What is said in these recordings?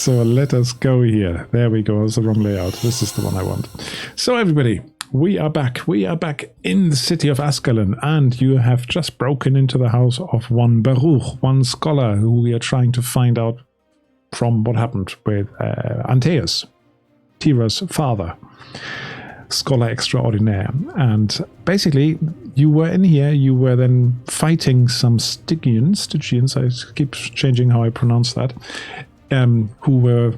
So let us go here. There we go. It's the wrong layout. This is the one I want. So everybody, we are back. We are back in the city of Ascalon, and you have just broken into the house of one Baruch, one scholar who we are trying to find out from what happened with Antaeus, Tira's father, scholar extraordinaire. And basically, you were in here, you were then fighting some Stygians, I keep changing how I pronounce that, who were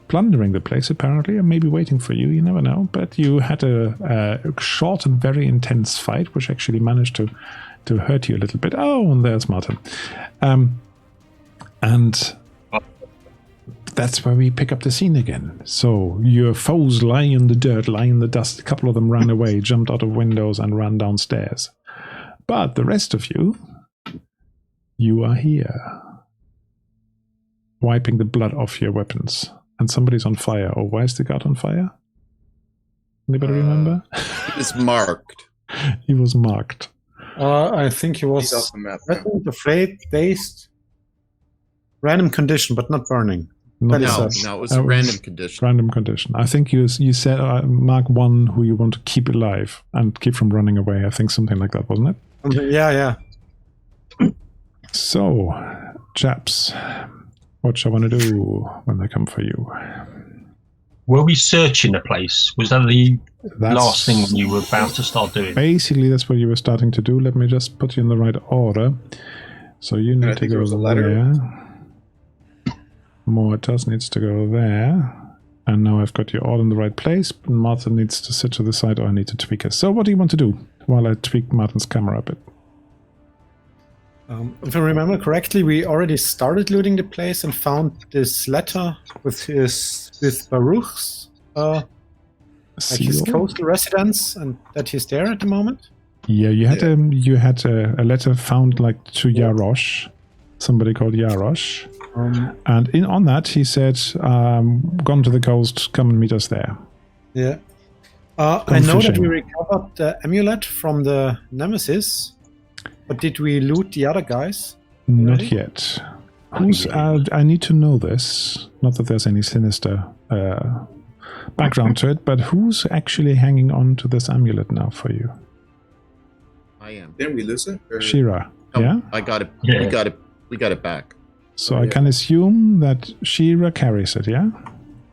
plundering the place apparently, and maybe waiting for you, you never know. But you had a short and very intense fight, which actually managed to hurt you a little bit. Oh, and there's Martin. And that's where we pick up the scene again. So your foes lie in the dirt, lie in the dust. A couple of them ran away, jumped out of windows and ran downstairs. But the rest of you, you are here, wiping the blood off your weapons. And somebody's on fire. Oh, why is the guard on fire? Anybody remember? He was marked. He was marked. I think he was He's off the map. threatened, afraid, dazed. Random condition, but not burning. Not That is No, such. it was a random condition. Random condition. I think you said mark one who you want to keep alive and keep from running away. I think something like that, wasn't it? Yeah. So, chaps, what shall I want to do when they come for you? Were we searching the place? Was that the last thing you were about to start doing? Basically, that's what you were starting to do. Let me just put you in the right order. So you need to go there. Mortas needs to go there. And now I've got you all in the right place. But Martin needs to sit to the side, or I need to tweak it. So what do you want to do while I tweak Martin's camera a bit? If I remember correctly, we already started looting the place and found this letter with Baruch's his coastal residence, and that he's there at the moment. Yeah, you had a letter found like to Yarosh, somebody called Yarosh, and on that he said, "Gone to the coast. Come and meet us there." Yeah, I know that we recovered the amulet from the Nemesis, but did we loot the other guys? Not already? yet. Who's? I need to know this. Not that there's any sinister background to it, but who's actually hanging on to this amulet now for you? I am. Didn't we lose it? Or- Shira. Oh, Yeah. I got it. Yeah. We got it back. So I can assume that Shira carries it. Yeah.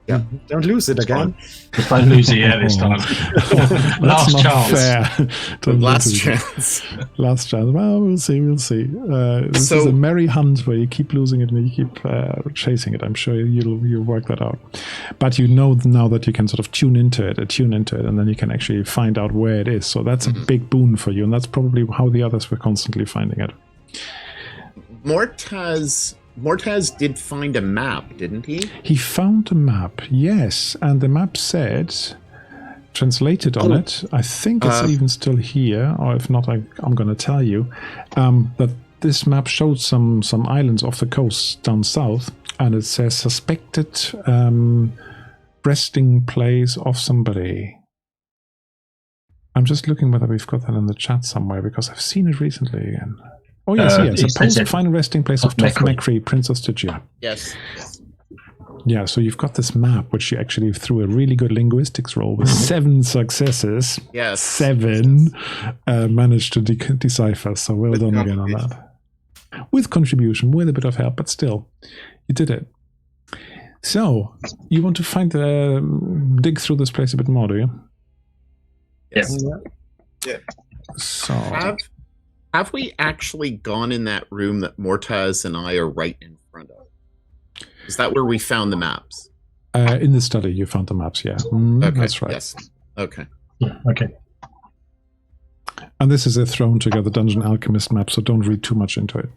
Yeah. Don't lose it again. Just don't lose it this time. That's Last not chance. fair. Don't Last lose it. chance. Last chance. Well, we'll see. This So- is a merry hunt where you keep losing it and you keep chasing it. I'm sure you'll work that out. But you know now that you can sort of tune into it, and then you can actually find out where it is. So that's a big boon for you, and that's probably how the others were constantly finding it. Mortaz did find a map, didn't he? He found a map, yes, and the map said, translated on it, I think it's even still here, or if not, I'm going to tell you, that this map showed some islands off the coast down south, and it says suspected resting place of somebody. I'm just looking whether we've got that in the chat somewhere, because I've seen it recently again. Oh, yes, yes. Supposed final resting place of Toth Mekri, Prince of Stygia. Yes. Yeah, so you've got this map, which you actually, through a really good linguistics roll with 7 successes, Yes. 7, managed to decipher. So well done again on that. With contribution, with a bit of help, but still, you did it. So, you want to dig through this place a bit more, do you? Yes. Yeah. So... Have we actually gone in that room that Mortaz and I are right in front of? Is that where we found the maps? In the study, you found the maps, yeah. Okay. That's right. Yes. Okay. Yeah, okay. And this is a thrown together Dungeon Alchemist map, so don't read too much into it.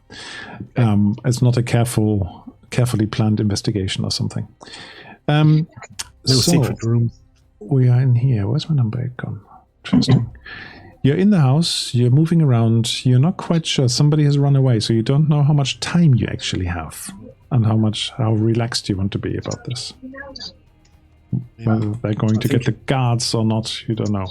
It's not a carefully planned investigation or something. No secret room. We are in here. Where's my number 8 gone? Interesting. You're in the house, you're moving around, you're not quite sure. Somebody has run away, so you don't know how much time you actually have and how relaxed you want to be about this. Whether they're going to get the guards or not, you don't know.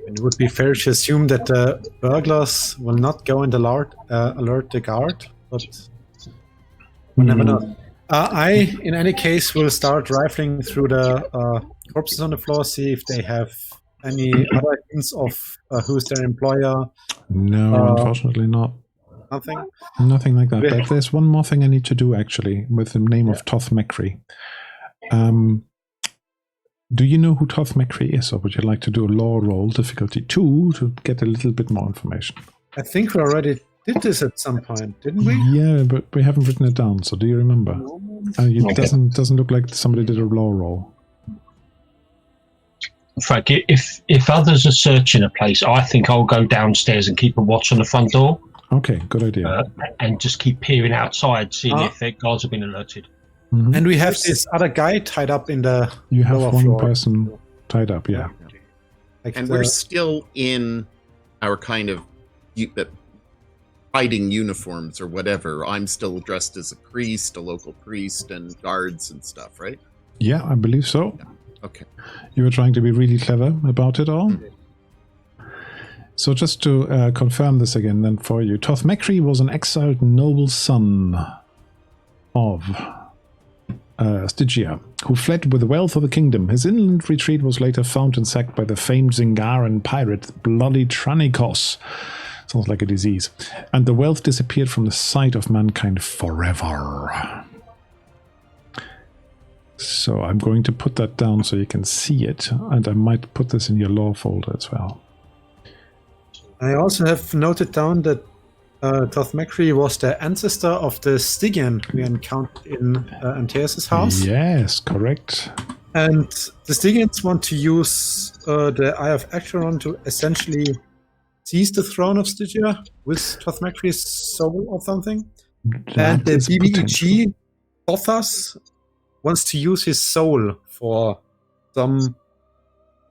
It would be fair to assume that the burglars will not go and alert the guard, but we never know. I, in any case, will start rifling through the corpses on the floor, see if they have any other hints of who's their employer. No, unfortunately not. Nothing? Nothing like that. But there's one more thing I need to do, actually, with the name of Toth Mekri. Do you know who Toth Mekri is, or would you like to do a law roll difficulty 2 to get a little bit more information? I think we already did this at some point, didn't we? Yeah, but we haven't written it down, so do you remember? It doesn't look like somebody did a law roll. In fact, if others are searching a place, I think I'll go downstairs and keep a watch on the front door. Okay, good idea. And just keep peering outside, seeing if their guards have been alerted. Mm-hmm. And we have this other guy tied up in the You have lower one floor. person tied up, yeah. Like And we're still in our kind of hiding uniforms or whatever. I'm still dressed as a priest, a local priest, and guards and stuff, right? Yeah, I believe so. Yeah. Okay. You were trying to be really clever about it all. So just to confirm this again then for you, Toth Mekri was an exiled noble son of Stygia, who fled with the wealth of the kingdom. His inland retreat was later found and sacked by the famed Zingaran pirate, Bloody Tranikos. Sounds like a disease. And the wealth disappeared from the sight of mankind forever. So I'm going to put that down so you can see it, and I might put this in your law folder as well. I also have noted down that Toth Mekri was the ancestor of the Stygian we encountered in Antaeus' house. Yes, correct. And the Stygians want to use the Eye of Acheron to essentially seize the throne of Stygia with Toth Mekri's soul or something. And the BBEG, Bothas, wants to use his soul for some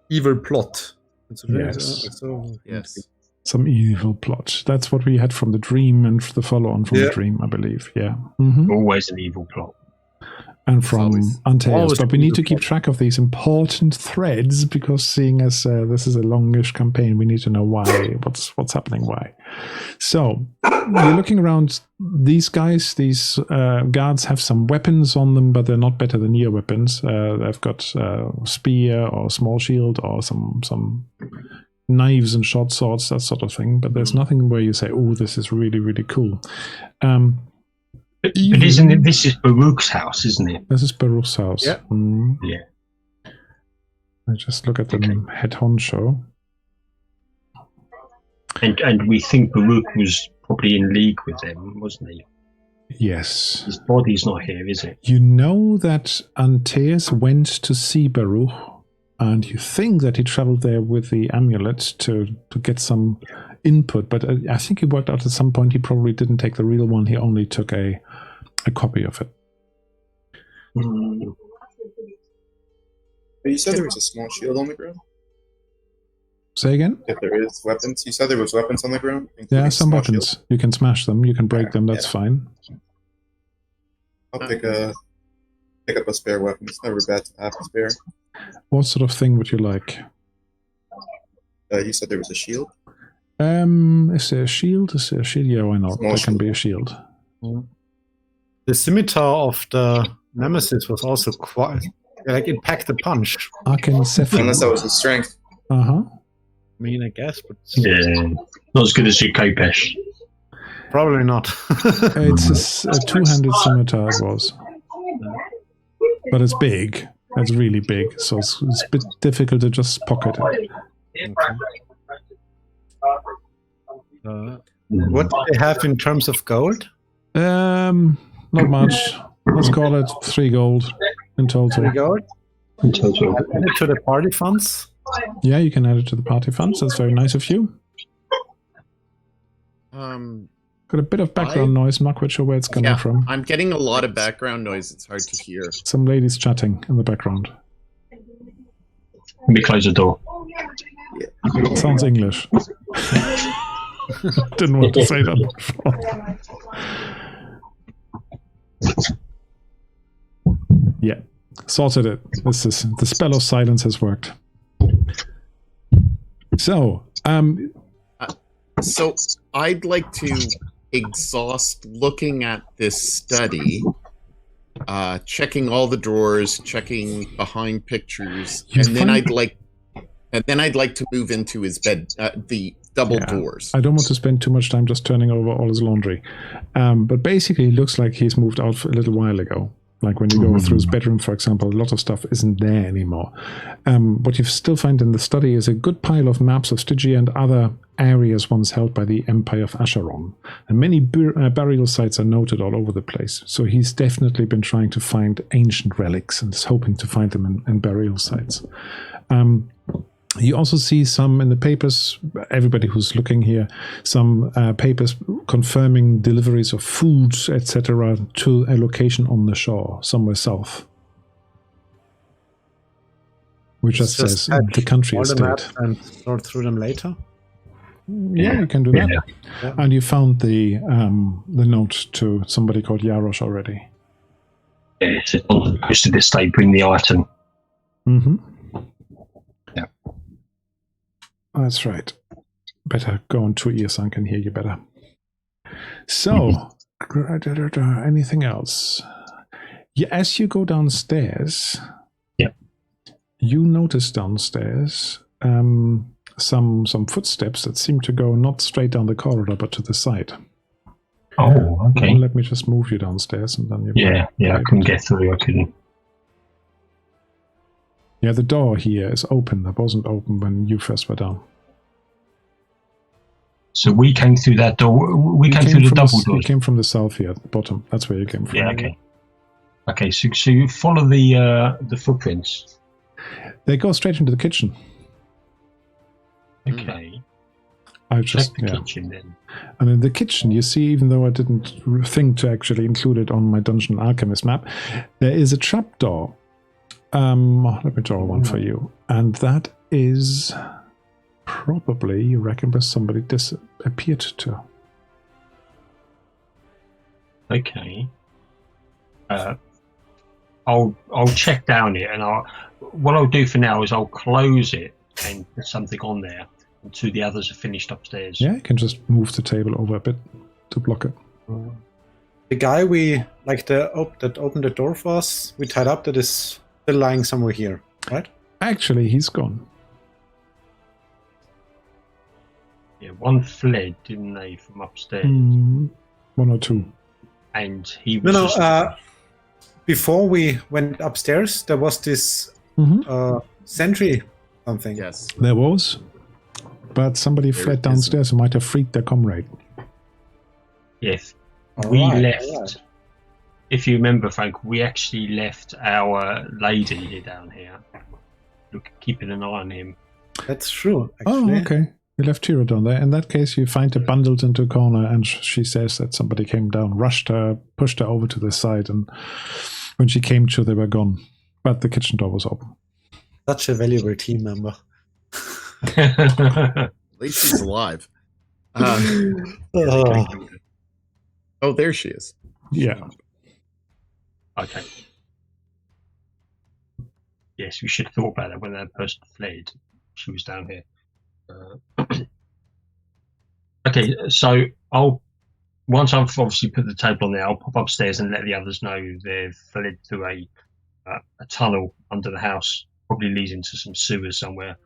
evil plot. Yes. Yes. Some evil plot. That's what we had from the dream and the follow-on from the dream, I believe. Yeah. Mm-hmm. Always an evil plot. And from Antaeus. But we need to keep plot. track of these important threads, because seeing as this is a longish campaign, we need to know why, what's happening, why. So you're looking around. These guys, these guards have some weapons on them, but they're not better than your weapons. They've got spear or small shield or some knives and short swords, that sort of thing. But there's nothing where you say, oh, this is really, really cool. But isn't it? This is Baruch's house, isn't it? This is Baruch's house. Yeah. Yeah. I just look at the head honcho. And we think Baruch was probably in league with them, wasn't he? Yes. His body's not here, is it? You know that Antaeus went to see Baruch, and you think that he traveled there with the amulet to get some input, but I think he worked out at some point he probably didn't take the real one, he only took a copy of it. But you said there was a small shield on the ground? Say again? If there is weapons. You said there was weapons on the ground? Yeah, some small weapons. shield? You can smash them, you can break them, that's fine. I'll pick up a spare weapon. It's never bad to have a spare. What sort of thing would you like? You said there was a shield? Is there a shield? Is there a shield? Yeah, why not? Small There can shield. be a shield. The scimitar of the Nemesis was also quite... Like, it packed a punch. Arcane Zephyr. Unless that was his strength. Uh-huh. I mean, I guess, but Yeah. Not as good as your Kopesh. probably not. It's a two-handed scimitar it was. But it's big. It's really big, so it's a bit difficult to just pocket it. What do they have in terms of gold? Not much. Let's call it 3 gold in total. 3 gold? In total. Add it to the party funds. Yeah, you can add it to the party funds. That's very nice of you. Got a bit of background noise. I'm not quite sure where it's coming from. I'm getting a lot of background noise. It's hard to hear. Some ladies chatting in the background. Let me close the door. Sounds English. Didn't want to say that before. Yeah, sorted it. This is the spell of silence has worked. So, So I'd like to exhaust looking at this study checking all the drawers, checking behind pictures, You and then find- I'd like to move into his bed, the double doors. I don't want to spend too much time just turning over all his laundry. But basically, it looks like he's moved out a little while ago. Like when you go through his bedroom, for example, a lot of stuff isn't there anymore. What you still find in the study is a good pile of maps of Stygia and other areas once held by the Empire of Acheron. And many burial sites are noted all over the place. So he's definitely been trying to find ancient relics and is hoping to find them in burial sites. You also see some in the papers, everybody who's looking here, some papers confirming deliveries of food, etc., to a location on the shore, somewhere south. Which just says the country all is the dead. maps and sort through them later. Yeah, you can do that. Yeah. And you found the note to somebody called Jarosh already. Yeah, it's on the post of this day, bring the item. Mm-hmm. Yeah. That's right. Better go on 2 ears, so I can hear you better. So, anything else? Yeah, as you go downstairs, you notice downstairs some footsteps that seem to go not straight down the corridor, but to the side. Oh, okay. Well, let me just move you downstairs, and then you. Yeah, I couldn't get through. I couldn't. Yeah, the door here is open. That wasn't open when you first were down. So we came through that door. We came through the double door. You came from the south here at the bottom. That's where you came from. Yeah, okay. Okay, so you follow the footprints. They go straight into the kitchen. Okay. I just check the kitchen then. And in the kitchen, you see, even though I didn't think to actually include it on my Dungeon Alchemist map, there is a trapdoor. Let me draw one for you. And that is probably, you reckon, where somebody disappeared to. Okay. I'll check down it, and what I'll do for now is I'll close it and put something on there until the others are finished upstairs. Yeah, you can just move the table over a bit to block it. The guy that opened the door for us, we tied up, that is still lying somewhere here, right? Actually, he's gone. Yeah, one fled, didn't they, from upstairs? 1 or 2. And he was before we went upstairs, there was this sentry something. Yes. There was. But somebody fled downstairs and might have freed their comrade. Yes. We left. If you remember, Frank, we actually left our lady here down here. Keeping an eye on him. That's true, actually. Oh, okay. You left Tira down there. In that case, you find her bundled into a corner, and she says that somebody came down, rushed her, pushed her over to the side, and when she came to, they were gone. But the kitchen door was open. Such a valuable team member. At least she's alive. Oh, there she is. Yeah. Okay. Yes, we should have thought about that when that person fled. She was down here. Okay, so once I've obviously put the table on there, I'll pop upstairs and let the others know they've fled through a tunnel under the house, probably leads into some sewers somewhere.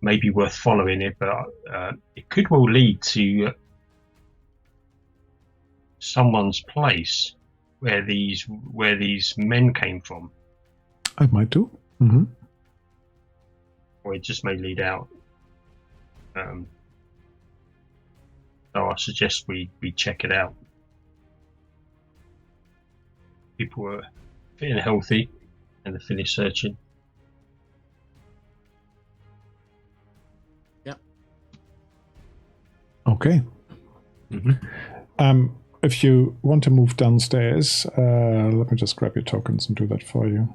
Maybe worth following it, but it could well lead to someone's place where these men came from. I might do. Mm-hmm. Or it just may lead out. So I suggest we check it out. People are fit and healthy, and they finish searching. Yep. Okay. Mm-hmm. If you want to move downstairs, let me just grab your tokens and do that for you.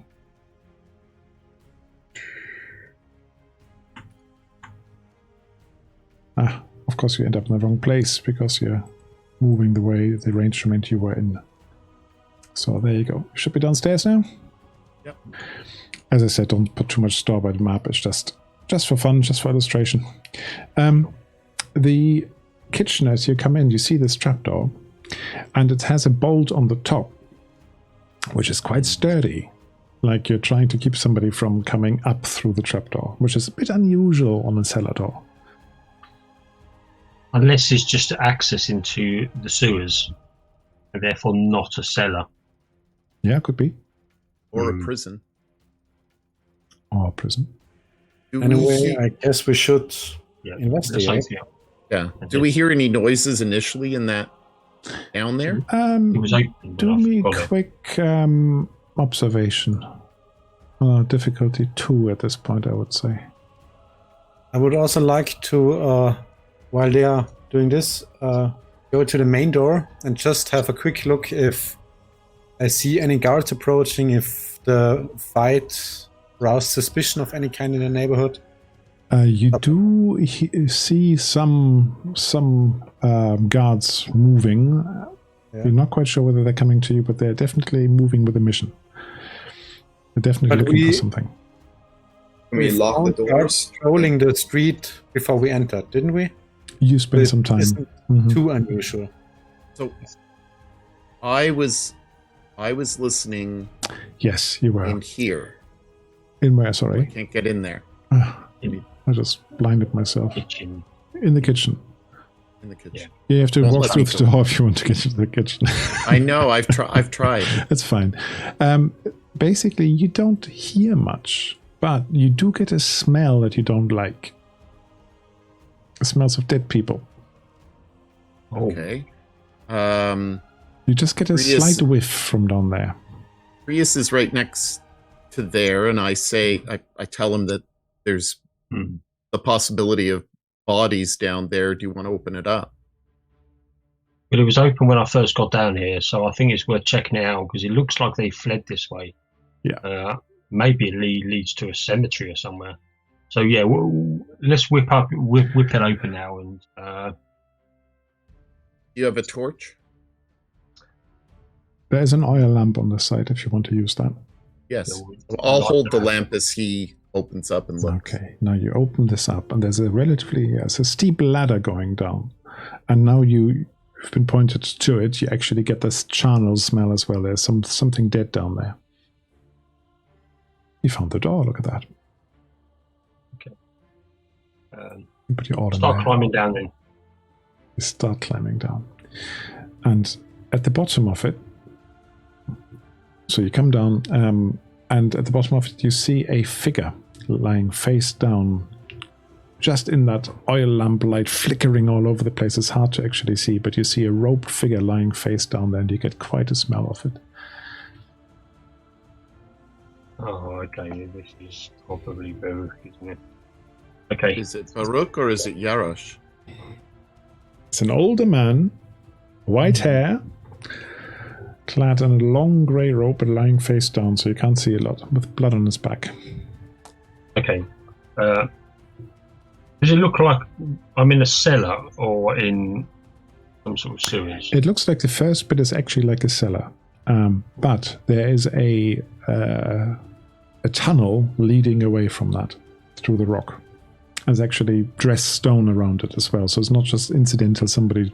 Of course you end up in the wrong place because you're moving the way the arrangement you were in. So there you go. Should be downstairs now? Yep. As I said, don't put too much store by the map. It's just for fun, just for illustration. The kitchen, as you come in, you see this trapdoor. And it has a bolt on the top, which is quite sturdy. Like you're trying to keep somebody from coming up through the trapdoor, which is a bit unusual on a cellar door. Unless it's just access into the sewers, and therefore not a cellar. Yeah, could be. Or a prison. Or a prison. Anyway, I guess we should investigate. Yeah. Do we hear any noises initially in that down there? It was open. Do me a quick observation. Difficulty 2 at this point, I would say. I would also like to, while they are doing this, go to the main door and just have a quick look if I see any guards approaching, if the fight roused suspicion of any kind in the neighborhood. You do see some guards moving. Yeah. You're not quite sure whether they're coming to you, but they're definitely moving with a mission. They're definitely looking for something. We locked the doors. Patrolling the street before we entered, didn't we? You spent some time. Isn't too unusual. So I was listening. Yes, you were. In here. In where, sorry? I can't get in there. I just blinded myself. Kitchen. In the kitchen. In the kitchen. Yeah. You have to Don't walk let through me the door if you want to get into the kitchen. I know. I've tried. That's fine. Basically, you don't hear much, but you do get a smell that you don't like. It smells of dead people. Okay. You just get a slight whiff from down there. Prius is right next to there, and I tell him that there's the possibility of bodies down there. Do you want to open it up? Well, it was open when I first got down here, so I think it's worth checking it out because it looks like they fled this way. Yeah. Maybe it leads to a cemetery or somewhere. So yeah, let's whip it open now. And you have a torch? There's an oil lamp on the side if you want to use that. Yes. I'll hold the lamp as he opens up and looks. Okay, now you open this up, and there's a steep ladder going down. And now you've been pointed to it. You actually get this charnel smell as well. There's something dead down there. You found the door. Look at that. Okay. Put your order start there. climbing down then. You start climbing down. And at the bottom of it, so you come down, and at the bottom of it, you see a figure lying face down, just in that oil lamp light flickering all over the place. It's hard to actually see, but you see a robed figure lying face down there, and you get quite a smell of it. Oh, okay. This is probably Baruch, isn't it? Okay. Is it Baruch or is it Yarosh? It's an older man, white hair, clad in a long grey robe but lying face down, so you can't see a lot, with blood on his back. Okay. Does it look like I'm in a cellar or in some sort of sewage? It looks like the first bit is actually like a cellar, but there is a tunnel leading away from that through the rock. There's actually dressed stone around it as well, so it's not just incidental. Somebody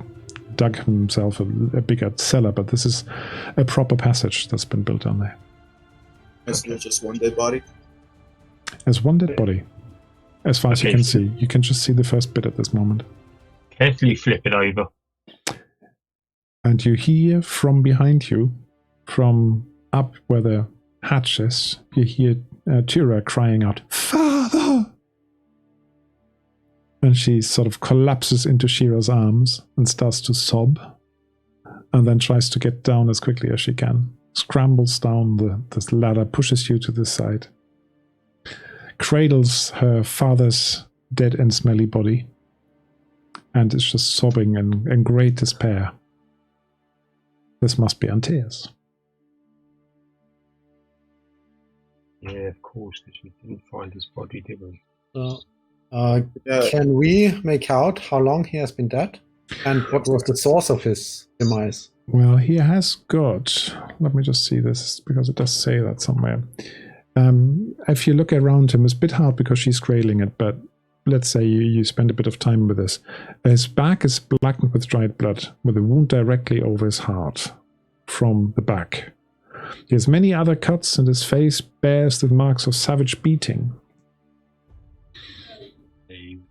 dug himself a bigger cellar, but this is a proper passage that's been built down there. Is there just one dead body? There's one dead body, as far as you can see. You can just see the first bit at this moment. Carefully flip it over. And you hear from behind you, from up where the hatch is, you hear Tira crying out, "Father!" And she sort of collapses into Shira's arms and starts to sob, and then tries to get down as quickly as she can. Scrambles down the ladder, pushes you to the side, cradles her father's dead and smelly body, and is just sobbing in great despair. This must be Antaeus. Yeah, of course, because we didn't find his body, did we? Can we make out how long he has been dead? And what was the source of his demise? Well, he has got... Let me just see this, because it does say that somewhere. If you look around him, it's a bit hard because she's cradling it, but let's say you spend a bit of time with this. His back is blackened with dried blood, with a wound directly over his heart from the back. He has many other cuts, and his face bears the marks of savage beating. He was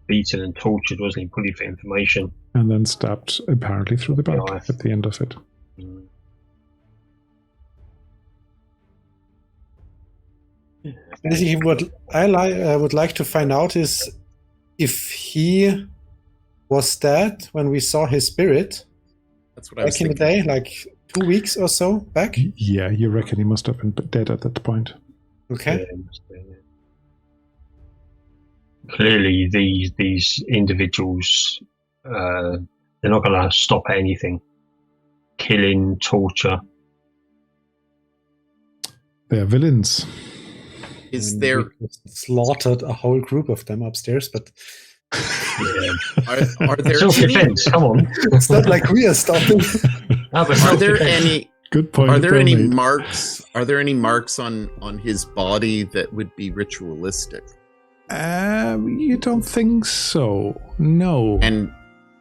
beaten and tortured, wasn't he? Probably for information. And then stabbed apparently through the back at the end of it. Basically, what I would like to find out is if he was dead when we saw his spirit. That's what I was back in the thinking. day, like 2 weeks or so back. Yeah, you reckon he must have been dead at that point. Okay. Clearly, these individuals, they're not going to stop at anything. Killing, torture. They're villains. Is there We slaughtered a whole group of them upstairs, but are there Self-defense, come on. it's not like we are stopping. are there any Good point? are there well any made. marks? Are there any marks on his body that would be ritualistic? You don't think so? No. And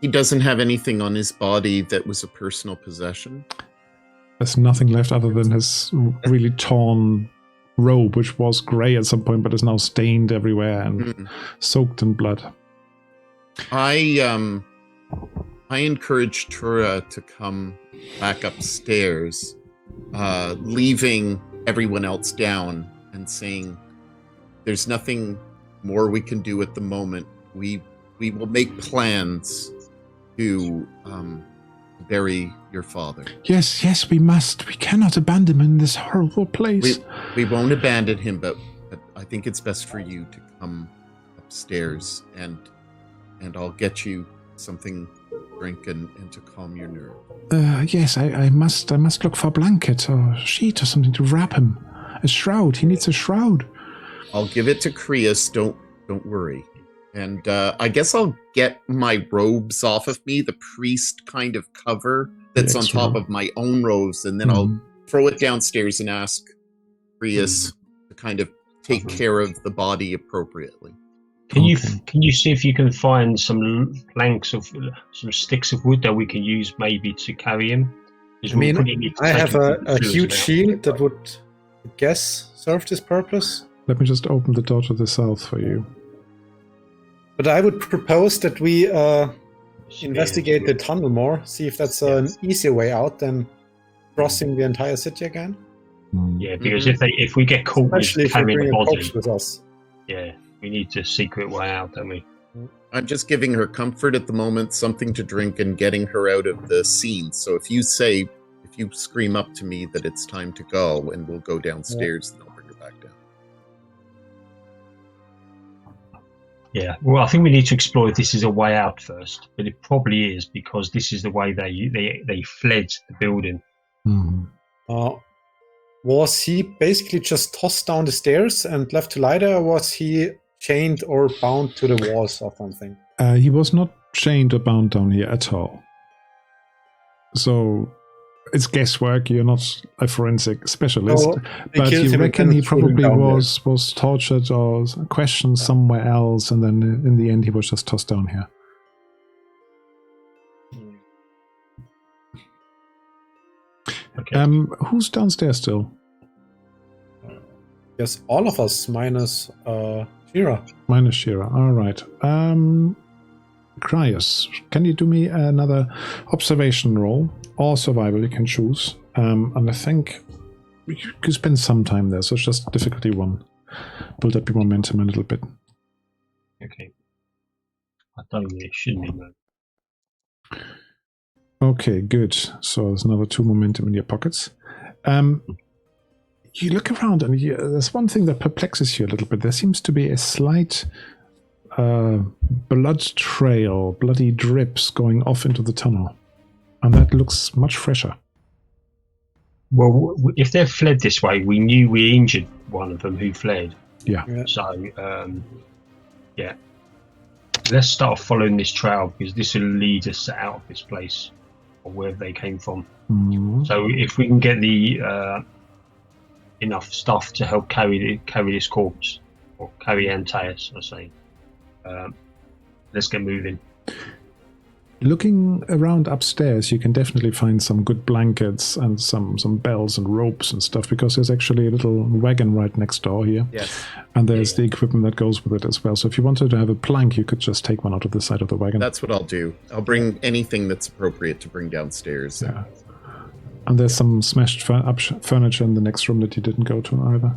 he doesn't have anything on his body that was a personal possession? There's nothing left other than his really torn robe, which was grey at some point, but is now stained everywhere and soaked in blood. I encouraged Tura to come back upstairs, leaving everyone else down and saying, "There's nothing more we can do at the moment. We will make plans to bury your father. Yes, we must. We cannot abandon him in this horrible place." We won't abandon him, but I think it's best for you to come upstairs and I'll get you something to drink and to calm your nerve. Yes, I must look for a blanket or sheet or something to wrap him. A shroud. He needs a shroud. I'll give it to Krius. Don't worry. And I guess I'll get my robes off of me, the priest kind of cover that's on top of my own robes, and then I'll throw it downstairs and ask Krius to kind of take care of the body appropriately. Can you see if you can find some planks of some sticks of wood that we can use maybe to carry him? I mean, I have a huge shield that would, I guess, serve this purpose. Let me just open the door to the south for you. But I would propose that we investigate the tunnel more, see if that's an easier way out than crossing the entire city again. Yeah, because if we get caught Especially with if we carrying bring the a body, corpse with us. yeah, we need a secret way out, don't we? I'm just giving her comfort at the moment, something to drink, and getting her out of the scene. So if you scream up to me that it's time to go, and we'll go downstairs, then I'll bring her back down. Yeah, well, I think we need to explore if this is a way out first, but it probably is because this is the way they fled the building. Was he basically just tossed down the stairs and left to lie there, or was he chained or bound to the walls or something? He was not chained or bound down here at all. So it's guesswork. You're not a forensic specialist, but you reckon he probably was tortured or questioned somewhere else, and then in the end he was just tossed down here. Okay. Who's downstairs still? Yes, all of us minus Shira. Minus Shira. All right. Krius, can you do me another observation roll or survival? You can choose. And I think you could spend some time there, so it's just difficulty 1. Build up your momentum a little bit. Okay. I don't think it should be, man. Okay, good. So there's another 2 momentum in your pockets. You look around and there's one thing that perplexes you a little bit. There seems to be a slight blood trail, bloody drips going off into the tunnel. And that looks much fresher. Well, if they've fled this way, we knew we injured one of them who fled. Yeah. So, yeah. Let's start following this trail because this will lead us out of this place or wherever they came from. So if we can get the enough stuff to help carry this corpse or carry Antaeus, I say. Let's get moving. Looking around upstairs, you can definitely find some good blankets and some bells and ropes and stuff, because there's actually a little wagon right next door here. Yes. And there's the equipment that goes with it as well. So if you wanted to have a plank, you could just take one out of the side of the wagon. That's what I'll do. I'll bring anything that's appropriate to bring downstairs. Yeah. And there's some smashed furniture in the next room that you didn't go to either.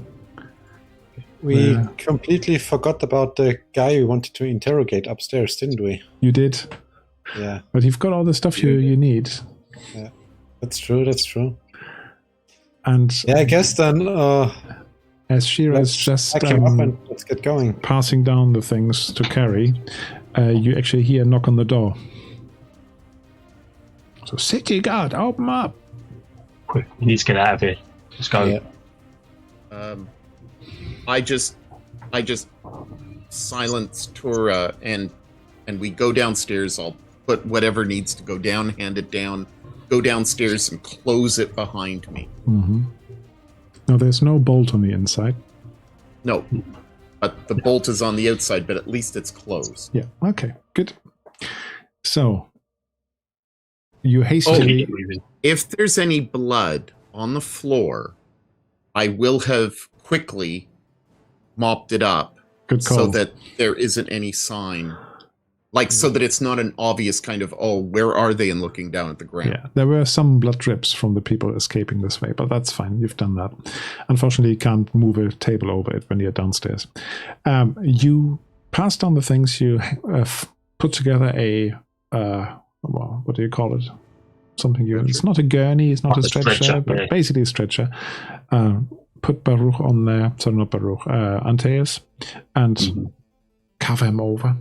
We completely forgot about the guy we wanted to interrogate upstairs, didn't we? You did. Yeah. But you've got all the stuff you need. Yeah. That's true. And yeah, I guess then as Shira is just pack him up and let's get going. Passing down the things to carry, you actually hear a knock on the door. So city guard, open up. Quick, we need to get out of here. Let's go. Yeah. I just silence Tura and we go downstairs. I'll put whatever needs to go down, hand it down, go downstairs and close it behind me. Mm-hmm. Now there's no bolt on the inside. No, but the bolt is on the outside, but at least it's closed. Yeah, okay, good. So, you hastily... If there's any blood on the floor, I will have quickly mopped it up. Good call. So that there isn't any sign. Like, so that it's not an obvious kind of, oh, where are they, and looking down at the ground. Yeah, there were some blood drips from the people escaping this way, but that's fine. You've done that. Unfortunately, you can't move a table over it when you're downstairs. You passed on the things. You put together a, well, what do you call it? Something you... It's not a gurney, it's not a stretcher, but basically a stretcher. Put Baruch on there. Sorry, not Baruch. Antaeus. And cover him over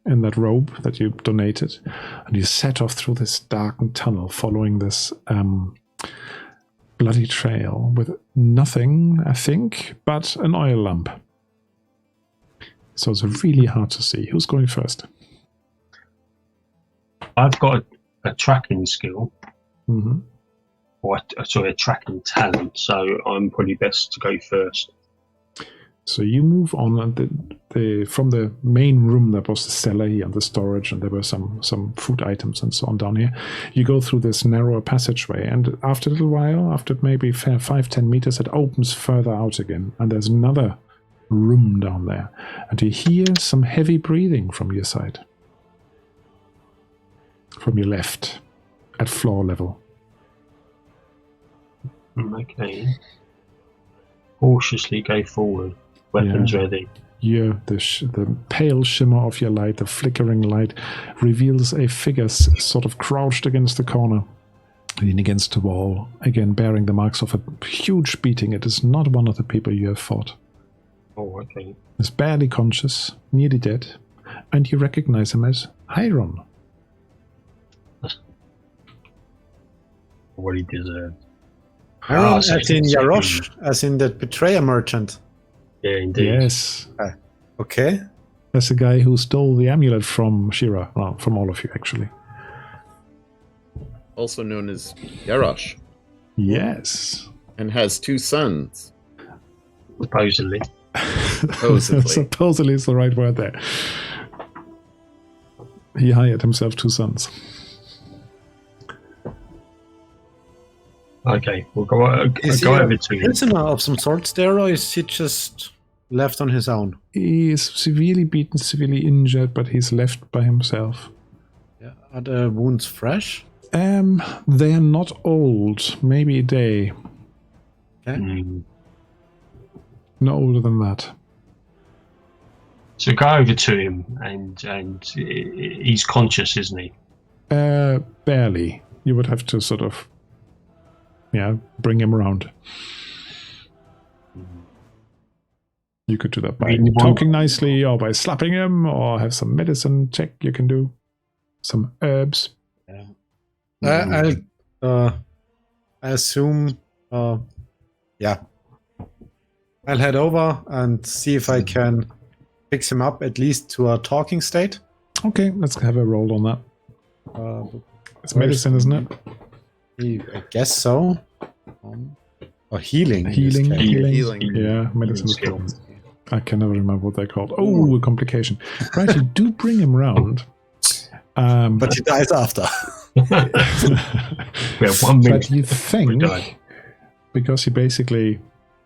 in that robe that you donated, and you set off through this darkened tunnel following this bloody trail with nothing, I think, but an oil lamp. So it's really hard to see. Who's going first? I've got a tracking skill, Mm-hmm. or a tracking talent, so I'm probably best to go first. So you move on, and from the main room, there was the cellar here and the storage, and there were some food items and so on down here. You go through this narrower passageway, and after a little while, after maybe 5-10 meters, it opens further out again, and there's another room down there, and you hear some heavy breathing from your side, from your left, at floor level. Okay. Cautiously go forward. Weapons ready. Yeah, the pale shimmer of your light, the flickering light, reveals a figure sort of crouched against the corner, leaning against the wall, again bearing the marks of a huge beating. It is not one of the people you have fought. Oh, okay. He's barely conscious, nearly dead, and you recognize him as Hiron. What he deserved. Hiron, as in Yarosh, as in the betrayer merchant. Yeah, indeed. Yes. Okay. That's the guy who stole the amulet from Shira. Well, from all of you, actually. Also known as Yarosh. Yes. And has 2 sons. Supposedly. Supposedly is the right word there. He hired himself 2 sons. Okay, we'll go over to him. Prisoner of some sort there, or is he just left on his own? He is severely beaten, severely injured, but he's left by himself. Yeah. Are the wounds fresh? They are not old. Maybe a day. Okay. No older than that. So go over to him, and he's conscious, isn't he? Barely. You would have to sort of, bring him around. You could do that by talking nicely, or by slapping him, or have some medicine check you can do. Some herbs. I assume, I'll head over and see if I can fix him up at least to a talking state. Okay, let's have a roll on that. It's medicine, isn't it? I guess so. Or healing. Healing. Healing. Yeah, medicine is good. I can never remember what they're called. Oh, a complication. Right, you do bring him round. But he dies after. We have 1 minute. But you think, because he basically,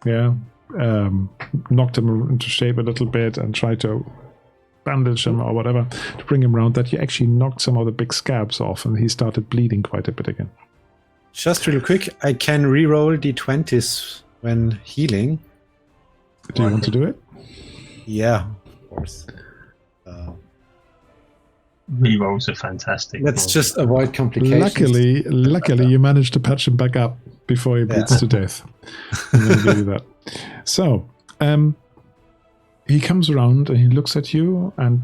knocked him into shape a little bit and tried to bandage him or whatever to bring him round, that you actually knocked some of the big scabs off and he started bleeding quite a bit again. Just real quick, I can re-roll d20s when healing. Do you want to do it? Yeah, of course. Rerolls are fantastic. Let's just avoid complications. Luckily, you managed to patch him back up before he bleeds to death. I'm going to give you that. So, he comes around and he looks at you, and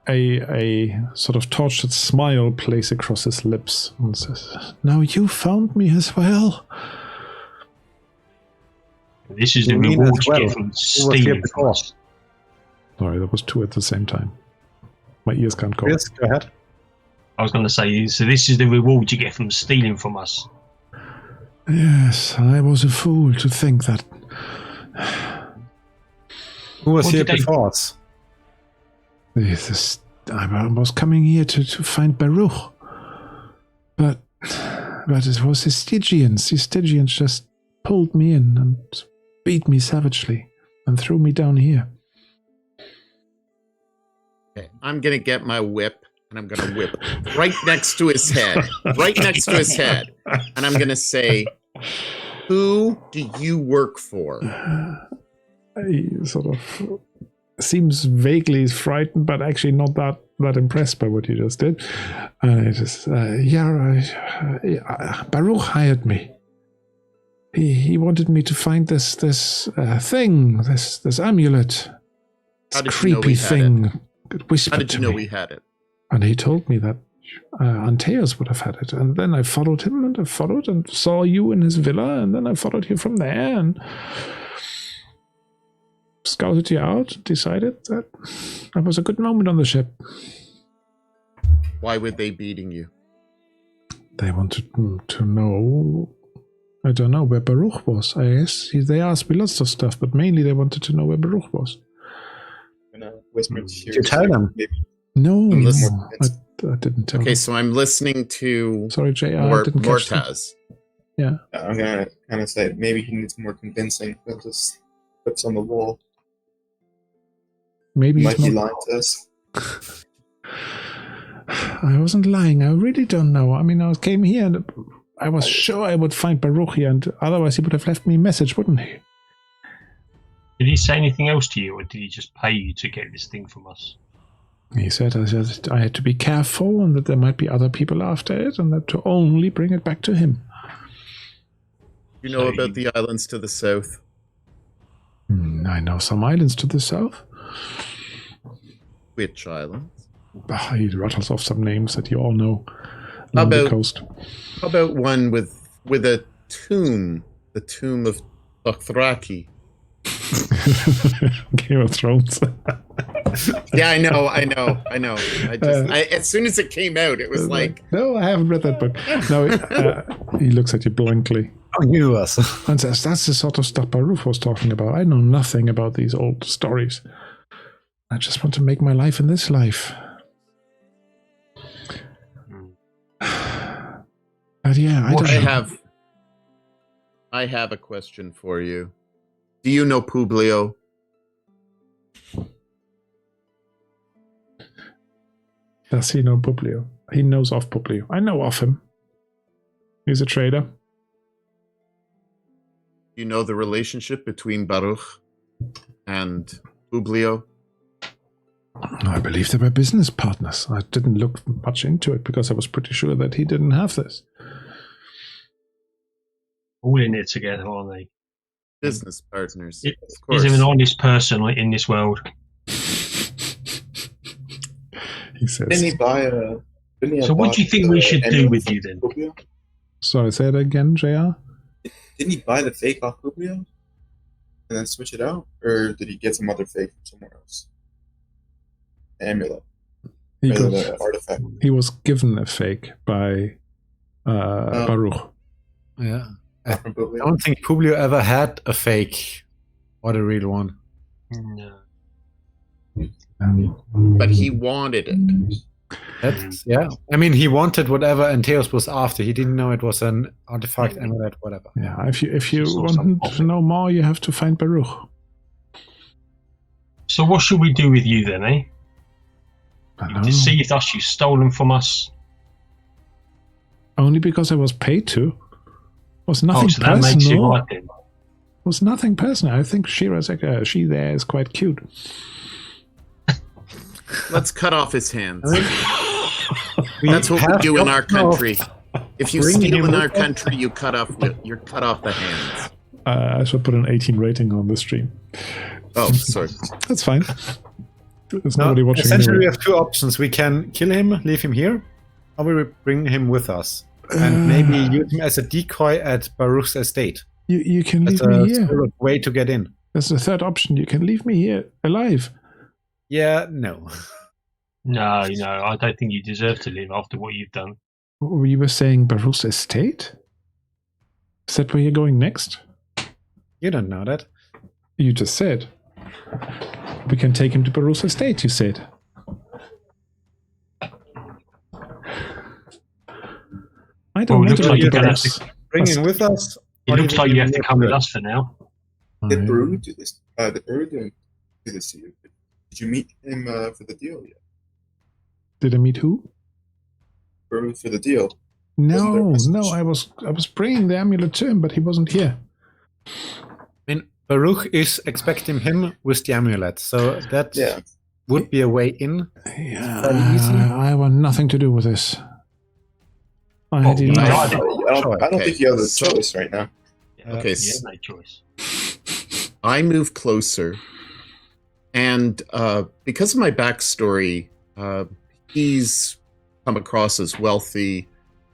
a sort of tortured smile plays across his lips and says, "Now you found me as well." This is the reward you get from stealing from us. Sorry, that was two at the same time. My ears can't go. Yes, go ahead. I was going to say, so this is the reward you get from stealing from us. Yes, I was a fool to think that. Who was here before us? I was coming here to find Baruch. But it was the Stygians. The Stygians just pulled me in and beat me savagely and threw me down here. Okay, I'm going to get my whip, and I'm going to whip right next to his head. Right next to his head. And I'm going to say, "Who do you work for?" He sort of seems vaguely frightened, but actually not that impressed by what you just did. And it is, Baruch hired me. He wanted me to find this thing, this amulet. This creepy thing. It whispered How did you to know me. we had it? And he told me that Antaeus would have had it. And then I followed him, and I followed and saw you in his villa, and then I followed you from there and scouted you out, decided that was a good moment on the ship. Why were they beating you? They wanted to know, I don't know, where Baruch was. I guess they asked me lots of stuff, but mainly they wanted to know where Baruch was. Did you tell them? No, Listen. I didn't tell them. Okay, so I'm listening to Sorry, JR, I didn't catch that. Mortaz. Yeah. I'm gonna kind of say maybe he needs more convincing than just clips on the wall. Maybe He he's might be not. lying to us. I wasn't lying. I really don't know. I mean, I came here and I was sure I would find Baruch here, and otherwise he would have left me a message, wouldn't he? Did he say anything else to you, or did he just pay you to get this thing from us? He said I had to be careful and that there might be other people after it and that to only bring it back to him. You know about the islands to the south? I know some islands to the south. Which islands? He rattles off some names that you all know How along the about- coast. How about one with a tomb? The tomb of Dothraki. Game of Thrones. Yeah, I know. As soon as it came out, it was like, no, I haven't read that book. No, he looks at you blankly Oh, you us. and says, "That's the sort of stuff Baruch was talking about. I know nothing about these old stories. I just want to make my life in this life." But yeah, I don't know. I have a question for you. Do you know Publio? Does he know Publio? He knows of Publio. I know of him. He's a trader. You know the relationship between Baruch and Publio? I believe they were business partners. I didn't look much into it because I was pretty sure that he didn't have this. All in it together, aren't they? Business partners. It- Of course. Is there an honest person in this world? He says. Didn't he buy a? Didn't he So what do you think we should do with you then? Publio? Sorry, say it again, JR. Didn't he buy the fake off Publio and then switch it out, or did he get some other fake from somewhere else? The amulet, He, or got, the artifact. he was given a fake by Baruch. Yeah. From I Publio. don't think Publio ever had a fake or the real one. No. But he wanted it. That's, yeah. I mean, he wanted whatever Antaeus was after. He didn't know it was an artifact, amulet, whatever. Yeah, if you Just want also- to know more, you have to find Baruch. So what should we do with you then, eh? I You know. deceived us, you've stolen from us. Only because I was paid to. Was nothing So that makes you personal. right then. Was nothing personal. I think she there is quite cute. Let's cut off his hands. We That's what we have do in our the option of country. If you bring steal him in with our us. country, you're cut off the hands. I should put an 18 rating on the stream. Oh, sorry. That's fine. There's No, nobody watching essentially, we anyway. have two options. We can kill him, leave him here, or we will bring him with us. And maybe use him as a decoy at Baruch's estate. You can That's leave me a here. sort of way to get in. That's the third option. You can leave me here alive. Yeah, no. No, I don't think you deserve to live after what you've done. You were saying Baruch's estate? Is that where you're going next? You don't know that. You just said. We can take him to Baruch's estate, you said. I don't Well, it want looks to like go you're to gonna have Baruch's. Bring him with us. It or looks leave like him you have to here come with for us for now. Did Baruch do this? Did Baruch do this to you? Did you meet him for the deal yet? Did I meet who? Baruch for the deal. No, Wasn't there a no, message? I was bringing the amulet to him, but he wasn't here. I mean, Baruch is expecting him with the amulet, so that Yeah. would be a way in. Yeah, Fairly easy. I want nothing to do with this. I had Oh, enough. no, I don't Okay, think you have a so- choice right now. Okay, You have no choice. I move closer, and because of my backstory, he's come across as wealthy.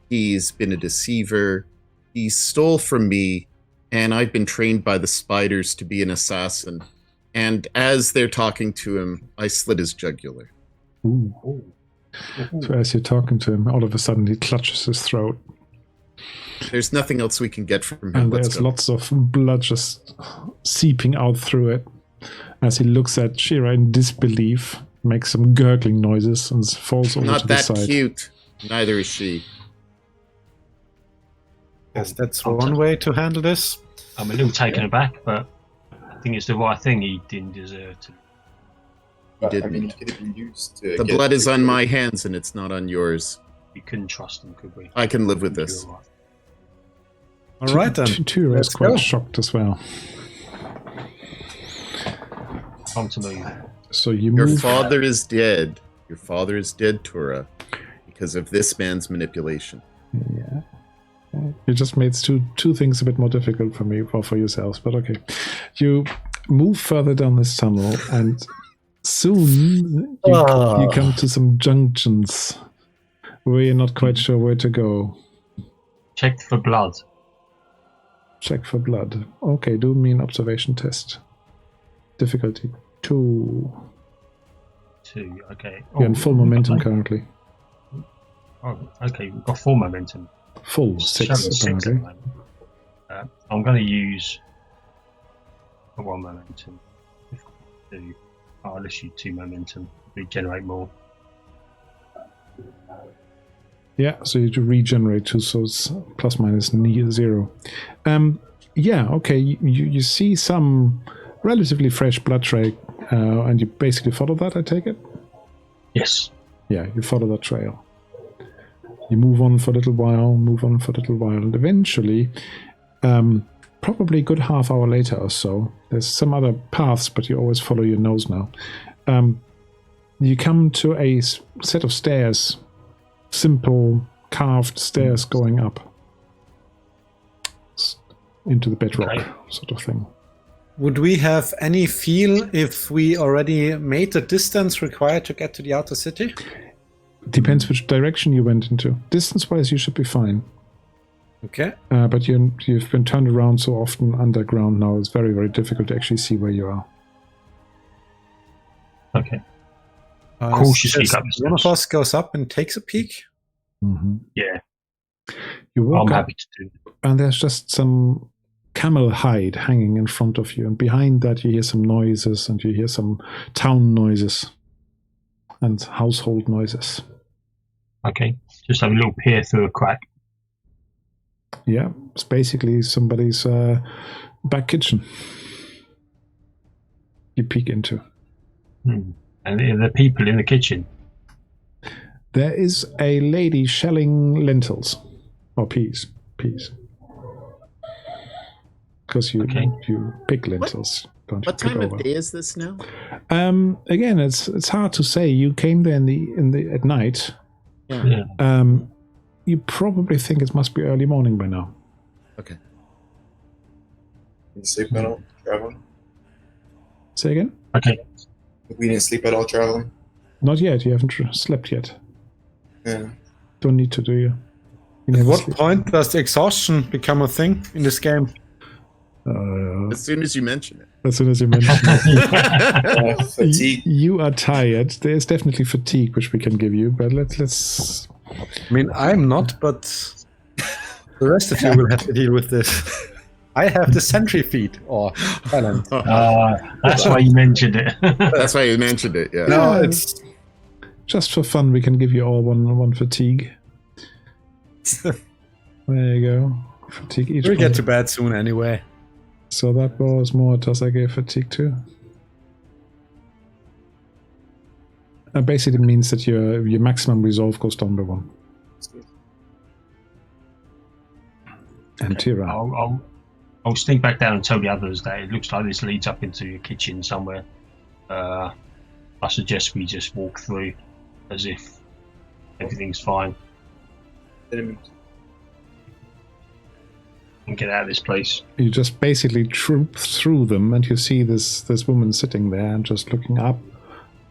He's been a deceiver. He stole from me, and I've been trained by the spiders to be an assassin. And as they're talking to him, I slit his jugular. Ooh. So as you're talking to him, all of a sudden he clutches his throat, There's nothing else we can get from him. and Let's there's go. lots of blood just seeping out through it. As he looks at Shira in disbelief, makes some gurgling noises, and falls over Not to the that side. cute. Neither is she. Yes, that's one way to handle this. I'm a little taken aback, but I think it's the right thing. He didn't deserve to. But, I didn't. mean, it could have been used to. The get blood is on victory. my hands, and it's not on yours. We couldn't trust him, could we? I can live with this. You're right. All right, then. Tyra is Let's quite go. shocked as well. Time to move. So you Your move. father is dead. Your father is dead, Tura, because of this man's manipulation. Yeah. You just made two things a bit more difficult for me or for yourselves, but okay. You move further down this tunnel, and soon you come to some junctions where you're not quite sure where to go. Check for blood. Check for blood. Okay, do me an observation test. Difficulty 2. 2. Okay. You're in full momentum currently. Oh, okay. We've got full momentum. Full It's 6 showing 6 at the apparently. moment. I'm going to use the 1 momentum. I'll issue 2 momentum. Regenerate more. Yeah, so you regenerate 2, so it's plus minus 0. Yeah, okay, you see some relatively fresh blood trail, and you basically follow that, I take it? Yes. Yeah, you follow that trail. You move on for a little while, and eventually, probably a good half hour later or so, there's some other paths, but you always follow your nose now. You come to a set of stairs, simple carved stairs going up into the bedrock, Okay. sort of thing. Would we have any feel if we already made the distance required to get to the outer city? Depends which direction you went into. Distance-wise, you should be fine. Okay. But you've been turned around so often underground now, it's very, very difficult to actually see where you are. Okay. Cautiously just up the one of steps. us goes up and takes a peek. Mm-hmm. Yeah. You walk I'm up, happy to do it. and there's just some camel hide hanging in front of you, and behind that you hear some noises, and you hear some town noises and household noises. Okay, just have a little peer through a crack. Yeah, it's basically somebody's back kitchen. You peek into. And the people in the kitchen. There is a lady shelling lentils or peas. Because you pick lentils. Don't you What pick time over. of day is this now? Again, it's hard to say. You came there at night. Yeah. You probably think it must be early morning by now. Okay. Didn't sleep at all traveling? Say again? Okay. We didn't sleep at all traveling? Not yet. You haven't slept yet. Yeah. Don't need to, do you? At what point does exhaustion become a thing in this game? As soon as you mention it. As soon as you mention it. Fatigue. You are tired. There's definitely fatigue, which we can give you, but let's... I mean, I'm not, but the rest of you will have to deal with this. I have the sentry feed, or talent. That's why you mentioned it. That's why you mentioned it, yeah. No, it's... Just for fun, we can give you all one fatigue. There you go. Fatigue each We'll one. get to bed soon anyway. So that was more Tasa gave fatigue too. Basically means that your maximum resolve goes down by 1. And Tira. I'll sneak back down and tell the others that it looks like this leads up into your kitchen somewhere. I suggest we just walk through as if everything's fine and get out of this place. You just basically troop through them, and you see this woman sitting there and just looking up.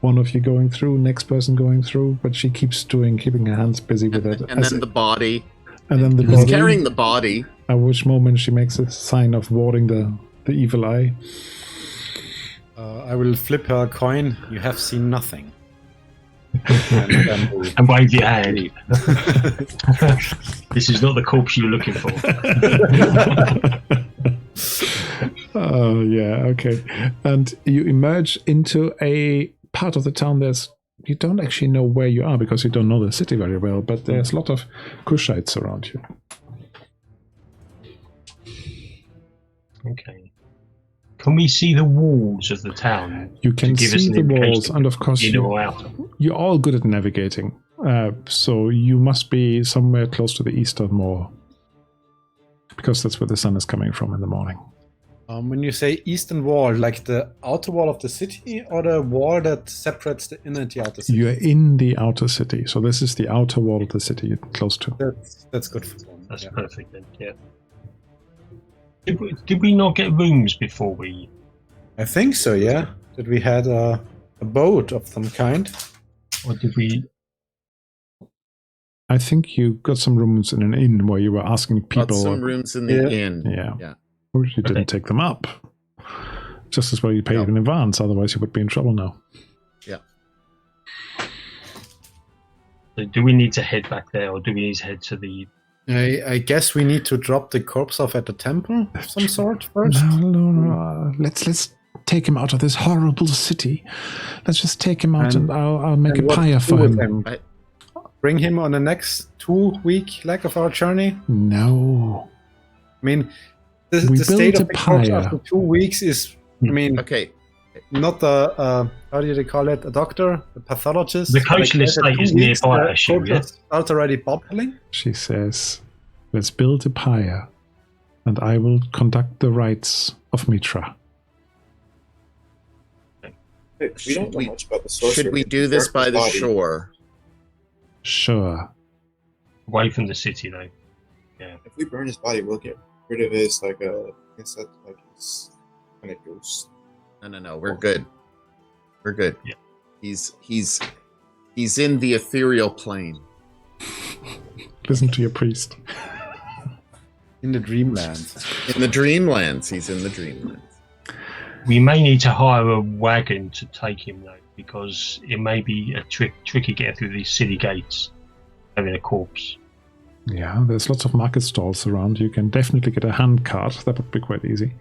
One of you going through, next person going through, but she keeps keeping her hands busy with it. And then the body. And then the Who's body. carrying the body? At which moment she makes a sign of warding the evil eye. I will flip her a coin. You have seen nothing. And wave your hand. This is not the corpse you're looking for. Oh, yeah, okay. And you emerge into a part of the town you don't actually know where you are because you don't know the city very well, but there's a lot of Kushites around you. Okay. Can we see the walls of the town? You can see the walls, and of course you're all good at navigating. So you must be somewhere close to the eastern wall, because that's where the sun is coming from in the morning. When you say eastern wall, like the outer wall of the city, or the wall that separates the inner and the outer city? You're in the outer city, so this is the outer wall of the city you're close to. That's good for one. That's perfect then, yeah. Did we not get rooms before we... I think so, yeah. That we had a boat of some kind. Or did we... I think you got some rooms in an inn where you were asking people... Got some rooms in the inn. Yeah. Or you didn't take them up. Just as well you paid in advance, otherwise you would be in trouble now. Yeah. So do we need to head back there, or do we need to head to the... I guess we need to drop the corpse off at a temple of some sort first. No. Let's take him out of this horrible city. Let's just take him out, and I'll make a pyre for him. Bring him on the next 2-week leg of our journey? No. I mean, the state of the corpse after 2 weeks is, I mean, okay. Not the, how do they call it, a doctor, a pathologist? The coastal estate is nearby, I assume, yeah? It's already bubbling? She says, let's build a pyre, and I will conduct the rites of Mitra. We don't know much about the sorcerer. Should we do this by the shore? Sure. Away from the city, though. Yeah. If we burn his body, we'll get rid of his, like, his kind of ghost. No, we're good. We're good. Yeah. He's in the ethereal plane. Listen to your priest. In the dreamlands. In the dreamlands. He's in the dreamlands. We may need to hire a wagon to take him, though, because it may be a tricky getting through these city gates having a corpse. Yeah, there's lots of market stalls around. You can definitely get a hand cart. That would be quite easy.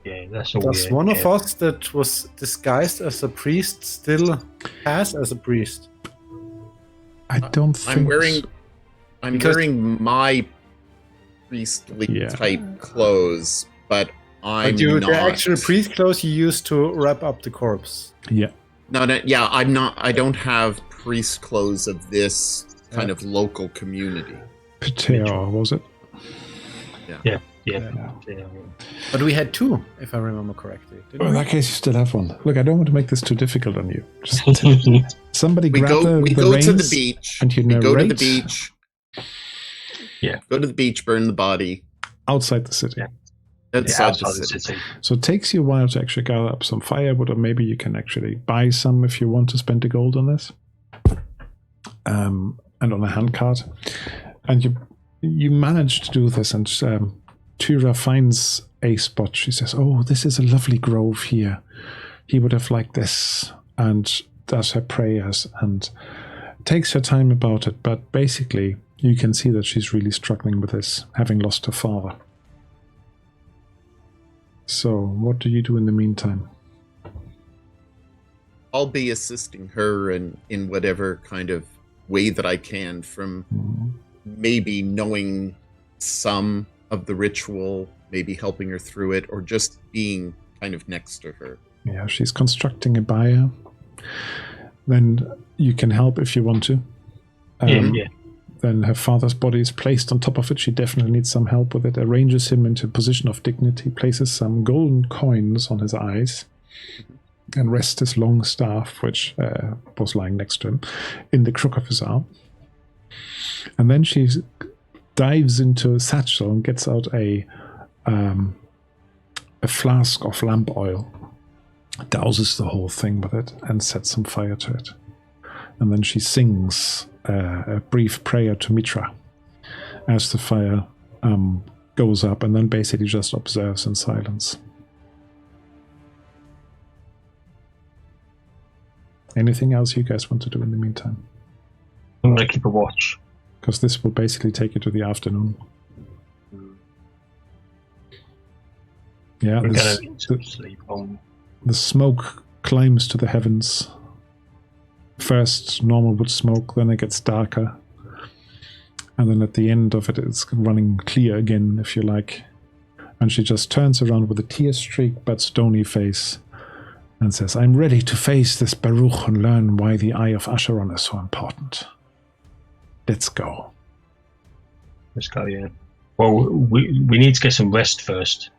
Yeah, that's all. Does one of us that was disguised as a priest still pass as a priest? I don't think... I'm wearing my priestly type clothes, but I'm not. The actual priest clothes you used to wrap up the corpse. Yeah. No, yeah, I'm not. I don't have priest clothes of this kind of local community. Pater, was it? Yeah. But we had 2, if I remember correctly. Well, in that case, you still have one. Look, I don't want to make this too difficult on you. Just somebody grab the We go reins to the beach. and you we go to the narrate beach. Yeah. Go to the beach, burn the body. outside the city. Yeah. Outside the city. So it takes you a while to actually gather up some firewood, or maybe you can actually buy some if you want to spend the gold on this. And on a handcart. And you manage to do this, and Tyra finds a spot. She says, "Oh, this is a lovely grove here. He would have liked this," and does her prayers and takes her time about it. But basically, you can see that she's really struggling with this, having lost her father. So, what do you do in the meantime? I'll be assisting her in whatever kind of way that I can, from maybe knowing some of the ritual, maybe helping her through it, or just being kind of next to her. Yeah, she's constructing a bier. Then you can help if you want to. Then her father's body is placed on top of it. She definitely needs some help with it. Arranges him into a position of dignity, places some golden coins on his eyes, and rests his long staff, which was lying next to him, in the crook of his arm. And then she dives into a satchel and gets out a flask of lamp oil, douses the whole thing with it, and sets some fire to it. And then she sings a brief prayer to Mitra as the fire goes up, and then basically just observes in silence. Anything else you guys want to do in the meantime? I'm going to keep a watch. Because this will basically take you to the afternoon. Yeah, We're going to need to sleep on. The smoke climbs to the heavens. First normal wood smoke, then it gets darker. And then at the end of it, it's running clear again, if you like. And she just turns around with a tear-streaked but stony face and says, "I'm ready to face this Baruch and learn why the Eye of Asheron is so important. Let's go." Let's go, yeah. Well, we need to get some rest first.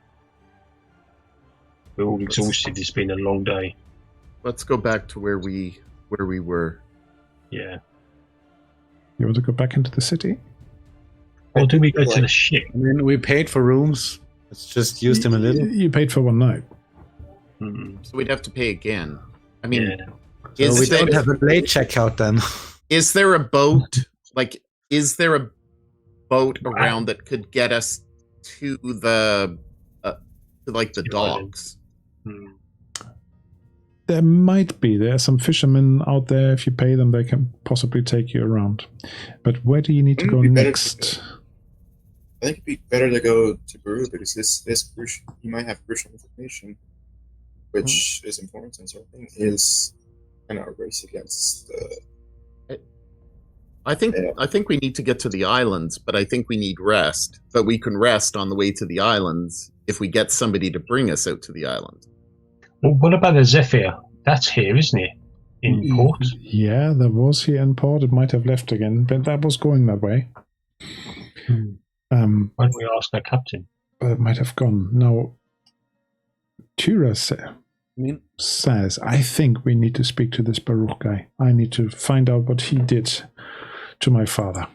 We're all exhausted. It's been a long day. Let's go back to where we were. Yeah. You want to go back into the city? Or do we go to the ship? I mean, we paid for rooms. Let's just use them a little. You paid for one night. So we'd have to pay again. I mean, So we don't have a late checkout then. Is there a boat? Is there a boat around that could get us to the the docks? There might be. There are some fishermen out there. If you pay them, they can possibly take you around. But where do you need to go next? I think it'd be better to go to Baruch, because this crucial, you might have crucial information, which is important, and something is kind of a race against the. I think we need to get to the islands, but I think we need rest. But we can rest on the way to the islands if we get somebody to bring us out to the island. Well, what about the Zephyr? That's here, isn't it? In port? Yeah, there was here in port. It might have left again, but that was going that way. Why don't we ask our captain? It might have gone. Now, Tyra says, "I think we need to speak to this Baruch guy. I need to find out what he did to my father."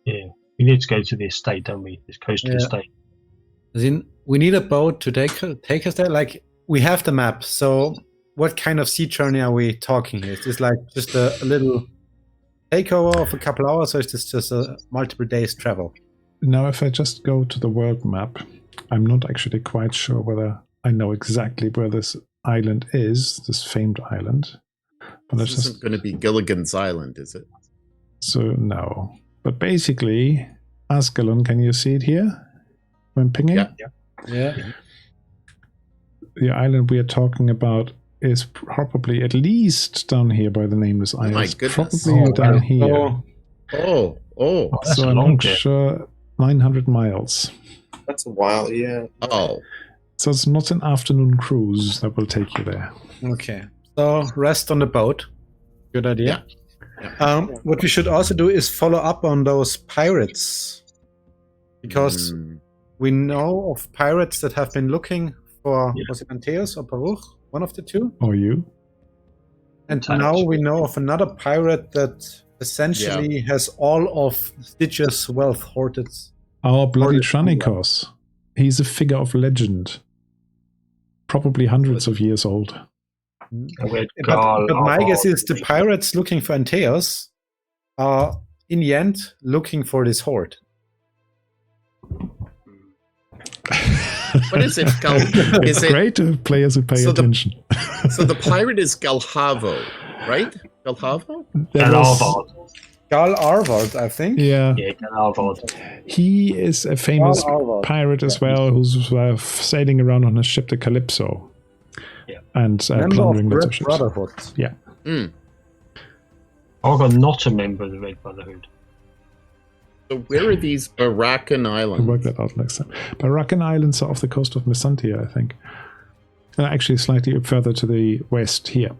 Yeah, we need to go to the estate, don't we? This coastal estate. As in, we need a boat to take us there. Like, we have the map, so what kind of sea journey are we talking here? Is this like just a little takeover of a couple hours, or is this just a multiple days travel? Now, if I just go to the world map, I'm not actually quite sure whether I know exactly where this island is, this famed island. But This isn't going to be Gilligan's Island, is it? So, no. But basically, Ascalon, can you see it here? When pinging? Yeah. The island we are talking about is probably at least down here by the Nameless Isles. my goodness. Probably down here. Oh, That's So a I'm long not trip. sure. 900 miles. That's a while, yeah. oh. So it's not an afternoon cruise that will take you there. Okay. So rest on the boat. Good idea. What we should also do is follow up on those pirates, because we know of pirates that have been looking for was it Antaeus or Baruch, one of the two, Or you? and now we know of another pirate that essentially has all of Stygia's wealth hoarded. Our bloody Or the- Tranikos. He's a figure of legend. Probably hundreds of years old. But my guess is the pirates looking for Antaeus are in the end looking for this hoard. What is it? It's great to players who pay attention. So the pirate is Galhavo, right? Galhavo? Gal Arvard, I think. Yeah. Gal Arvard. He is a famous pirate as well, who's sailing around on a ship, the Calypso. Yeah. And plundering lots of ships. Brotherhood. Yeah. Arvard not a member of the Red Brotherhood. So where are these Barakan We'll Islands? work that out next time. Barakan Islands are off the coast of Mesantia, I think. Actually, slightly further to the west here.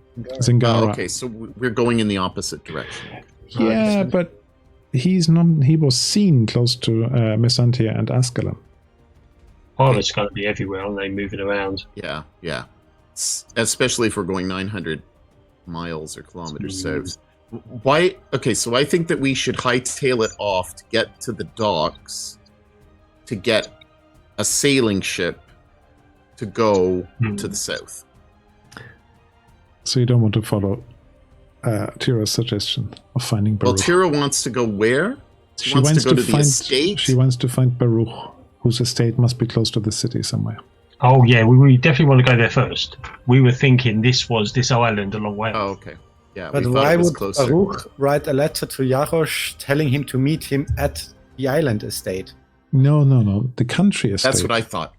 Zingara. Oh, okay, so we're going in the opposite direction. Yeah, but he was seen close to Mesantia and Ascalon. Pirates going to be everywhere, aren't they? Moving around. Yeah. Especially if we're going 900 miles or kilometers south. Why? Okay, so I think that we should hightail it off to get to the docks, to get a sailing ship to go to the south. So you don't want to follow Tira's suggestion of finding Baruch. Well, Tira wants to go where? She wants to go to the estate? She wants to find Baruch, whose estate must be close to the city somewhere. Oh yeah, we definitely want to go there first. We were thinking this was this island a long way. Oh, okay. Yeah, But we thought why it was would closer. Baruch write a letter to Jarosh telling him to meet him at the island estate? No. The country estate. That's what I thought.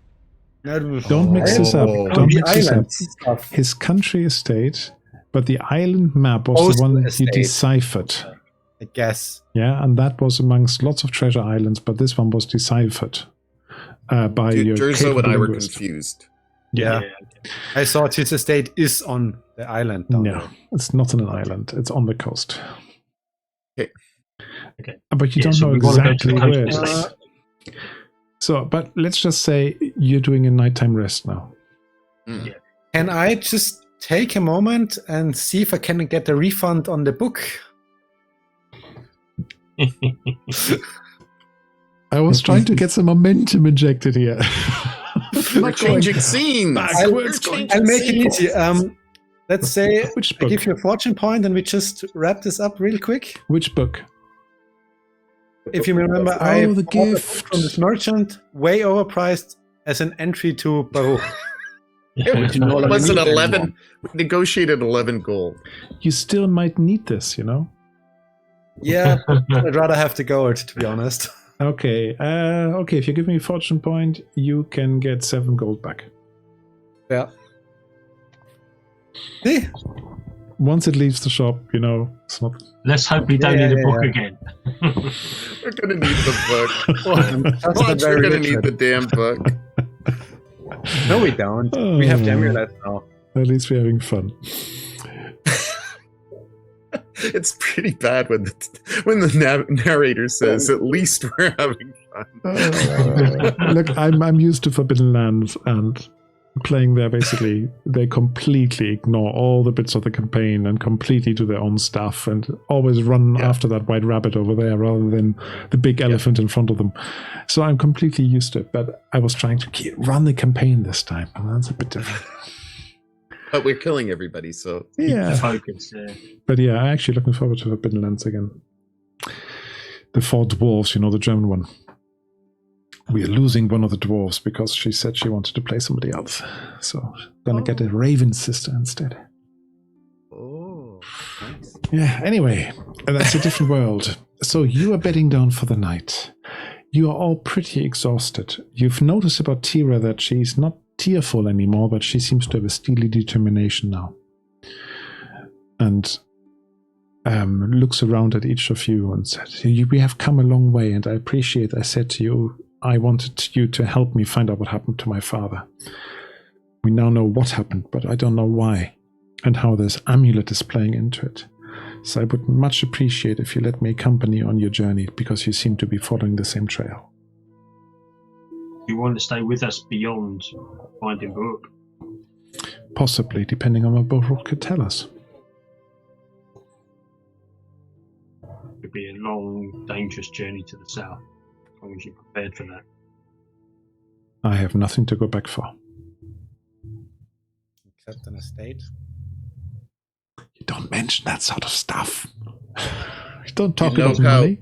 Don't mix this up. Oh. Don't mix this up. Island stuff. His country estate, but the island map was the Postal one estate. he deciphered. I guess. Yeah, and that was amongst lots of treasure islands, but this one was deciphered by your Jerzo and I were linguist. confused. Yeah. I thought his estate is on the island. down No, there. it's not on an island. It's on the coast. Okay. But you don't so know we want to go to exactly the where coast it is. estate. So, but let's just say you're doing a nighttime rest now. Can I just take a moment and see if I can get a refund on the book? I was trying to get some momentum injected here. We're changing scenes. I'll make it easy. Let's say Which I book? give you a fortune point and we just wrap this up real quick. Which book? If you remember, Oh, I the bought a book gift. from this merchant, way overpriced as an entry to Baruch. It know what I was an mean? 11. We negotiated 11 gold. You still might need this, you know? Yeah, I'd rather have the gold, to be honest. Okay. Okay, if you give me a fortune point, you can get 7 gold back. Yeah. See? Once it leaves the shop, you know, it's not... Let's hope we don't Yeah, need a yeah, book yeah. again. We're going to need the book. That's not Watch, we're very going to rich, need man. the damn book. No, we don't. We have the amulet now. At least we're having fun. It's pretty bad when the narrator says, "At least we're having fun." Look, I'm used to Forbidden Lands, and playing there, basically, they completely ignore all the bits of the campaign and completely do their own stuff and always run after that white rabbit over there rather than the big elephant in front of them. So I'm completely used to it, but I was trying to run the campaign this time, and that's a bit different. But we're killing everybody, so Yeah. Focus, yeah. But yeah, I'm actually looking forward to Forbidden Lands again. The 4 dwarves, you know, the German one. We are losing one of the dwarves because she said she wanted to play somebody else. So gonna get a Raven sister instead. nice. Yeah, anyway, that's a different world. So you are bedding down for the night. You are all pretty exhausted. You've noticed about Tira that she's not tearful anymore, but she seems to have a steely determination now. And looks around at each of you and said, we have come a long way, and I appreciate I said to you, I wanted you to help me find out what happened to my father. We now know what happened, but I don't know why, and how this amulet is playing into it. So I would much appreciate if you let me accompany on your journey, because you seem to be following the same trail. You want to stay with us beyond finding Baruch? Possibly, depending on what Baruch could tell us. It could be a long, dangerous journey to the south, as long as you're prepared for that. I have nothing to go back for. Except an estate. You don't mention that sort of stuff. You don't talk about how, money.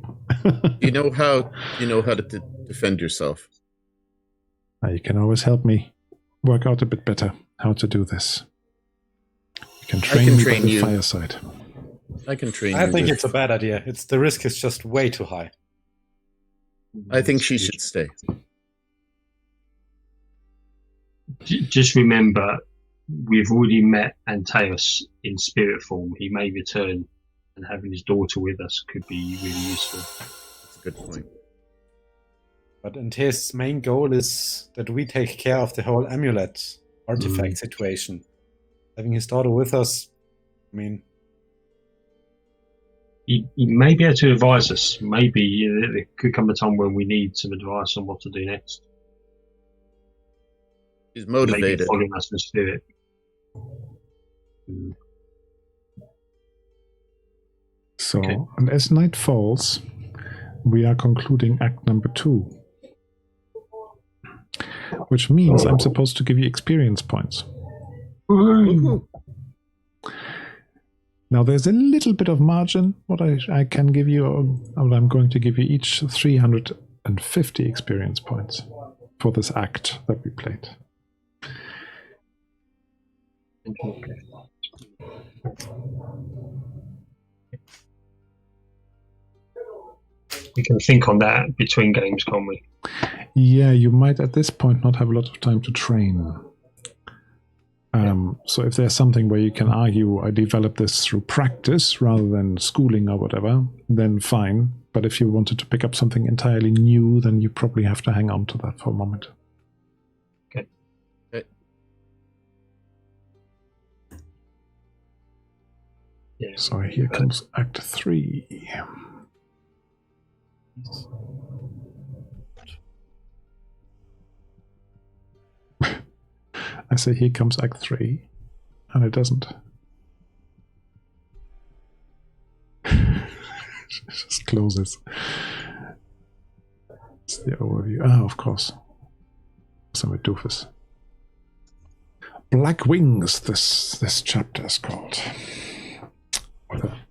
you know how to defend yourself. You can always help me work out a bit better how to do this. You can train me by the fireside. I can train you. I think it's a bad idea. The risk is just way too high. I think she should stay. Just remember, we've already met Antaeus in spirit form. He may return, and having his daughter with us could be really useful. That's a good point. And his main goal is that we take care of the whole amulet artifact situation. Having his daughter with us, I mean... He may be able to advise us. Maybe there could come a time when we need some advice on what to do next. He's motivated. Maybe following us in spirit. So, okay. And as night falls, we are concluding act number 2. Which means I'm supposed to give you experience points. Woo-hoo. Now there's a little bit of margin. What I can give you, I'm going to give you each 350 experience points for this act that we played. We can think on that between games, can't we? Yeah, you might at this point not have a lot of time to train. So if there's something where you can argue I developed this through practice rather than schooling or whatever, then fine. But if you wanted to pick up something entirely new, then you probably have to hang on to that for a moment. Okay. Yeah. So here comes Act 3. I say here comes Act 3, and it doesn't. It just closes. It's the overview. Ah, of course. Some doofus. Black Wings, this chapter is called.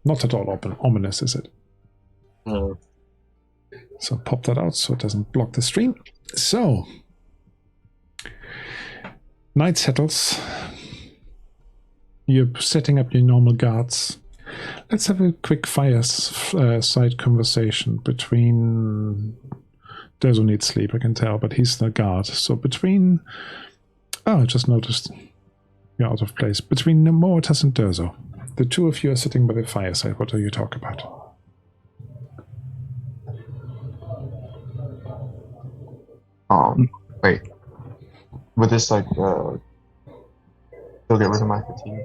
Not at all ominous, is it? No. So pop that out so it doesn't block the stream. So, night settles. You're setting up your normal guards. Let's have a quick fireside conversation between... Derzo needs sleep, I can tell, but he's the guard. So between... Oh, I just noticed you're out of place. Between Moatas and Derzo. The two of you are sitting by the fireside. What do you talk about? Wait. Would this, like, still get rid of my fatigue?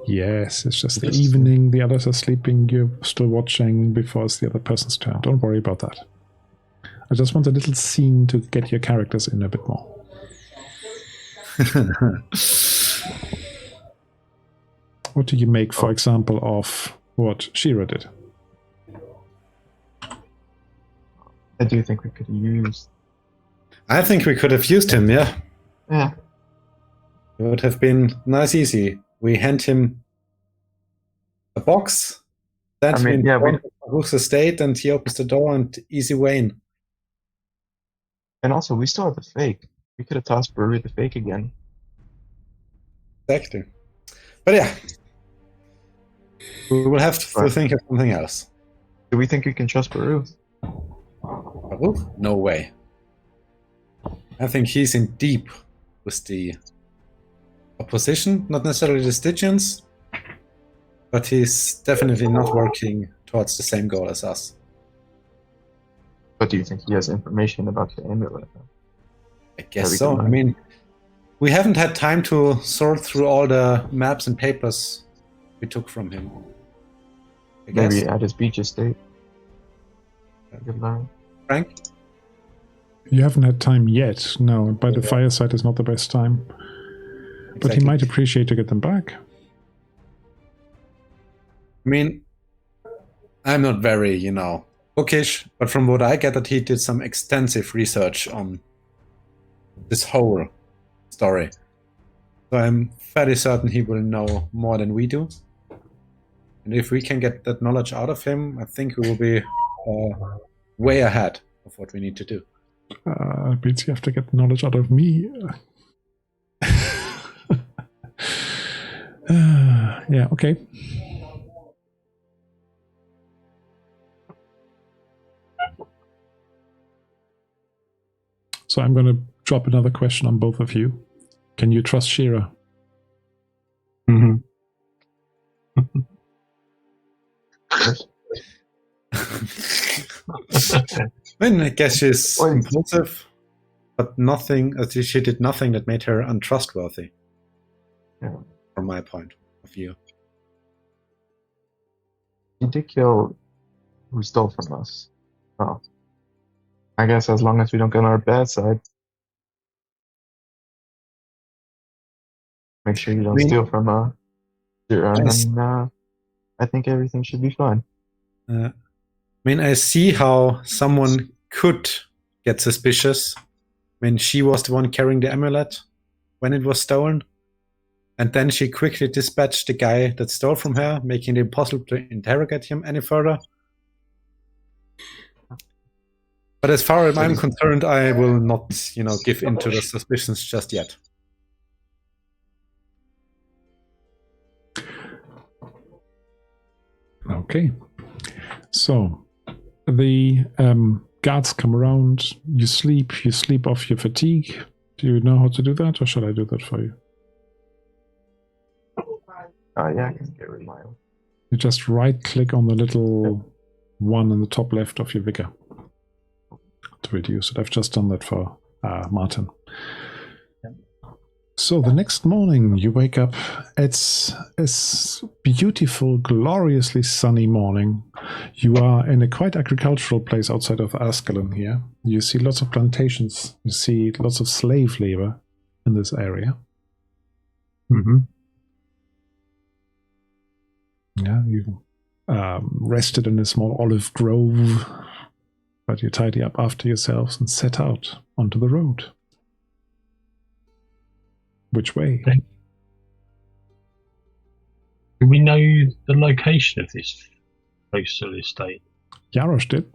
Yes, it's just the evening, the others are sleeping, you're still watching before it's the other person's turn. Don't worry about that. I just want a little scene to get your characters in a bit more. What do you make, for example, of what Shira did? I do think we could use... I think we could have used him, yeah. Yeah. It would have been nice easy. We hand him a box, send him to Baruch's estate, and he opens the door and easy way in. And also, we still have the fake. We could have tossed Baruch the fake again. Exactly. But yeah. We will have to think of something else. Do we think we can trust Baruch? Baruch? No way. I think he's in deep with the opposition, not necessarily the Stygians, but he's definitely not working towards the same goal as us. But do you think he has information about the amulet? I guess so. I mean, we haven't had time to sort through all the maps and papers we took from him. I guess. Maybe at his beach estate. Good learn. Frank? You haven't had time yet. No, by the fireside is not the best time. But he might appreciate to get them back. I mean, I'm not very, bookish, but from what I get, that he did some extensive research on this whole story. So I'm fairly certain he will know more than we do. And if we can get that knowledge out of him, I think we will be way ahead of what we need to do. Means you have to get knowledge out of me. Yeah, okay. So I'm going to drop another question on both of you. Can you trust Shira? Mm-hmm. I mean, I guess she's impulsive, but she did nothing that made her untrustworthy. Yeah. From my point of view. He did kill who stole from us. Oh. I guess as long as we don't get on our bad side. Make sure you don't steal from Shira, and then I think everything should be fine. I mean, I see how someone could get suspicious when she was the one carrying the amulet when it was stolen. And then she quickly dispatched the guy that stole from her, making it impossible to interrogate him any further. But as far as I'm concerned, I will not, give in to the suspicions just yet. Okay. So, the guards come around, you sleep off your fatigue. Do you know how to do that, or should I do that for you? Yeah, I can get rid of my own. You just right-click on the little one in the top left of your vigor to reduce it. I've just done that for Martin. So the next morning you wake up. It's a beautiful, gloriously sunny morning. You are in a quite agricultural place outside of Ascalon here. You see lots of plantations. You see lots of slave labor in this area. Mm-hmm. Yeah, you rested in a small olive grove, but you tidy up after yourselves and set out onto the road. Which way? Okay. Do we know the location of this postal estate? Jarosh did.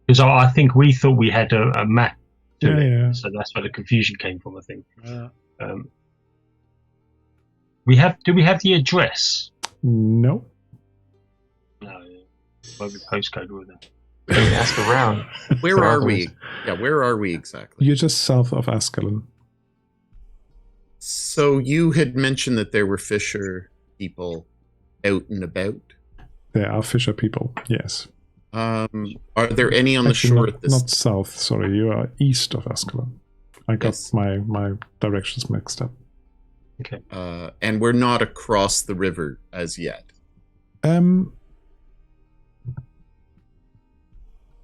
Because I think we thought we had a map. Yeah. So that's where the confusion came from, I think. Yeah. Do we have the address? No. No. Won't be postcode, will it? Ask around. Where are we? Yeah, where are we exactly? You're just south of Ascalon. So you had mentioned that there were fisher people out and about. There are fisher people, yes. Are there any on the Actually, shore at this? Not south, sorry. You are east of Ascalon. I got Yes. my directions mixed up. Okay. And we're not across the river as yet.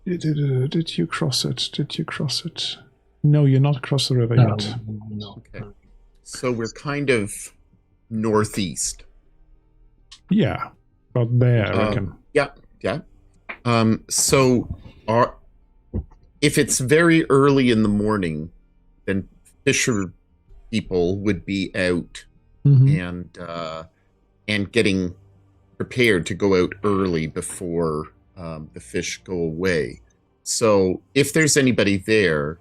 Did you cross it? Did you cross it? No, you're not across the river yet. No. Okay. So we're kind of northeast. Yeah, about there, I reckon. Yeah. So if it's very early in the morning, then fisher people would be out and getting prepared to go out early before the fish go away. So if there's anybody there,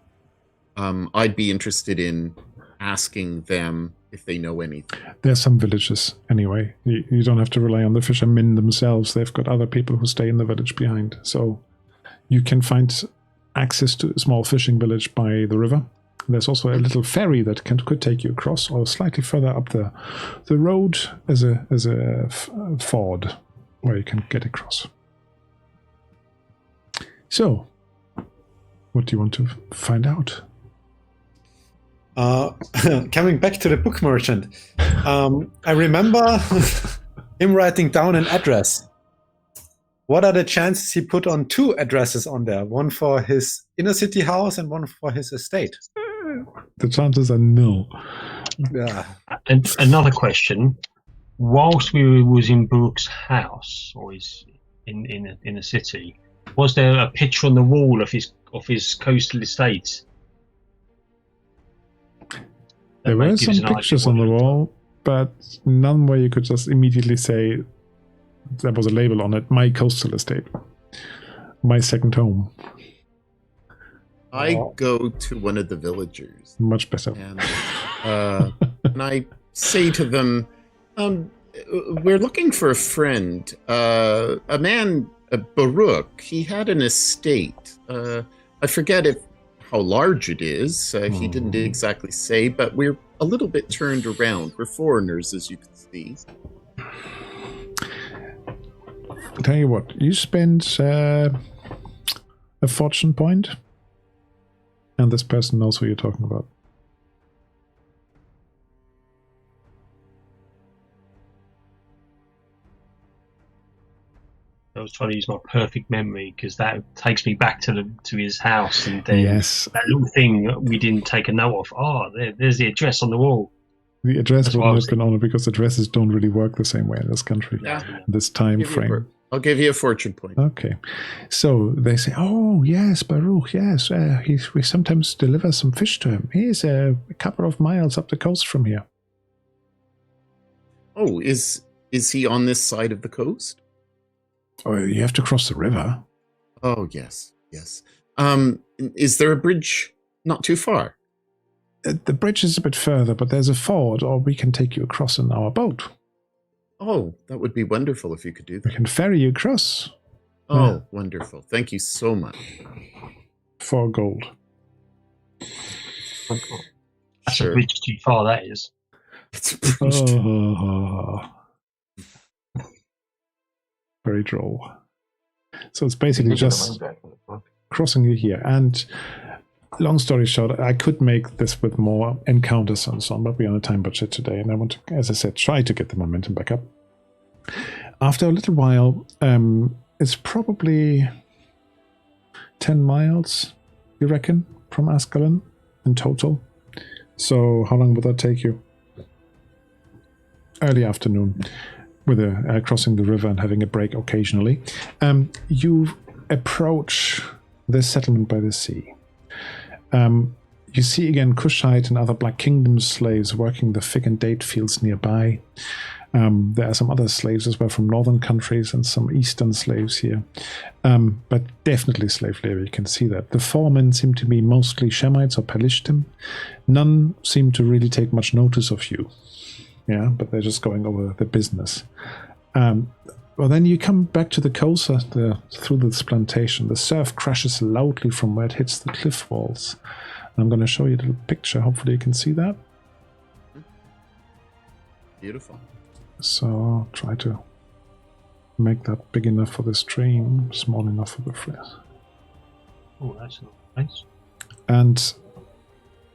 I'd be interested in asking them if they know anything. There's some villages anyway. You don't have to rely on the fishermen themselves. They've got other people who stay in the village behind. So you can find access to a small fishing village by the river. There's also a little ferry that could take you across, or slightly further up the road as a ford where you can get across. So, what do you want to find out? Coming back to the book merchant, I remember him writing down an address. What are the chances he put on 2 addresses on there? One for his inner city house and one for his estate. The chances are nil. Yeah. And another question: whilst we was in Baruch's house, or is in the city, was there a picture on the wall of his coastal estate? There were some pictures on the wall, but none where you could just immediately say there was a label on it, my coastal estate, my second home. I go to one of the villagers. Much better. And I say to them, we're looking for a friend. A man, Baruch, he had an estate. I forget how large it is. He didn't exactly say, but we're a little bit turned around. We're foreigners, as you can see. I'll tell you what, you spend a fortune point, and this person knows who you're talking about. I was trying to use my perfect memory because that takes me back to his house, and then Yes. that little thing we didn't take a note of. Oh, there's the address on the wall. The address That's would what I not was have been on it because addresses don't really work the same way in this country, this time frame. I'll give you a fortune point. Okay. So they say, oh, yes, Baruch, yes. We sometimes deliver some fish to him. He's a couple of miles up the coast from here. Oh, is he on this side of the coast? Oh, you have to cross the river. Oh, yes. Is there a bridge not too far? The bridge is a bit further, but there's a ford, or we can take you across in our boat. Oh, that would be wonderful if you could do We that. can ferry you across. Oh, Yeah. wonderful. Thank you so much. 4 gold. That's Sure. a bridge too far, that is. It's a bridge to- Oh. Very droll. So it's basically just crossing you here. And long story short, I could make this with more encounters and so on, but we're on a time budget today, and I want to, as I said, try to get the momentum back up. After a little while, it's probably 10 miles, you reckon, from Ascalon in total. So how long would that take you? Early afternoon, with crossing the river and having a break occasionally. You approach this settlement by the sea. You see again Kushite and other Black Kingdom slaves working the fig and date fields nearby. There are some other slaves as well from northern countries and some eastern slaves here. But definitely slave labor, you can see that. The foremen seem to be mostly Shemites or Pelishtim. None seem to really take much notice of you. Yeah, but they're just going over the business. Well, then you come back to the coast through this plantation. The surf crashes loudly from where it hits the cliff walls. I'm going to show you a little picture. Hopefully you can see that. Beautiful. So I'll try to make that big enough for the stream, small enough for the flash. Oh, that's nice. And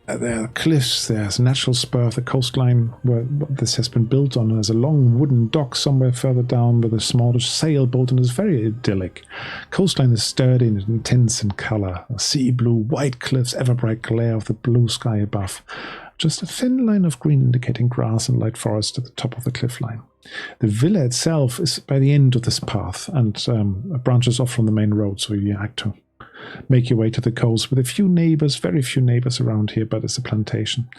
there are cliffs, there's a natural spur of the coastline where this has been built on. There's a long wooden dock somewhere further down with a smallish sailboat, and it's very idyllic. Coastline is sturdy and intense in color. Sea blue, white cliffs, ever-bright glare of the blue sky above. Just a thin line of green indicating grass and light forest at the top of the cliff line. The villa itself is by the end of this path and branches off from the main road, so you have to make your way to the coast with a few neighbors, very few neighbors around here, but it's a plantation.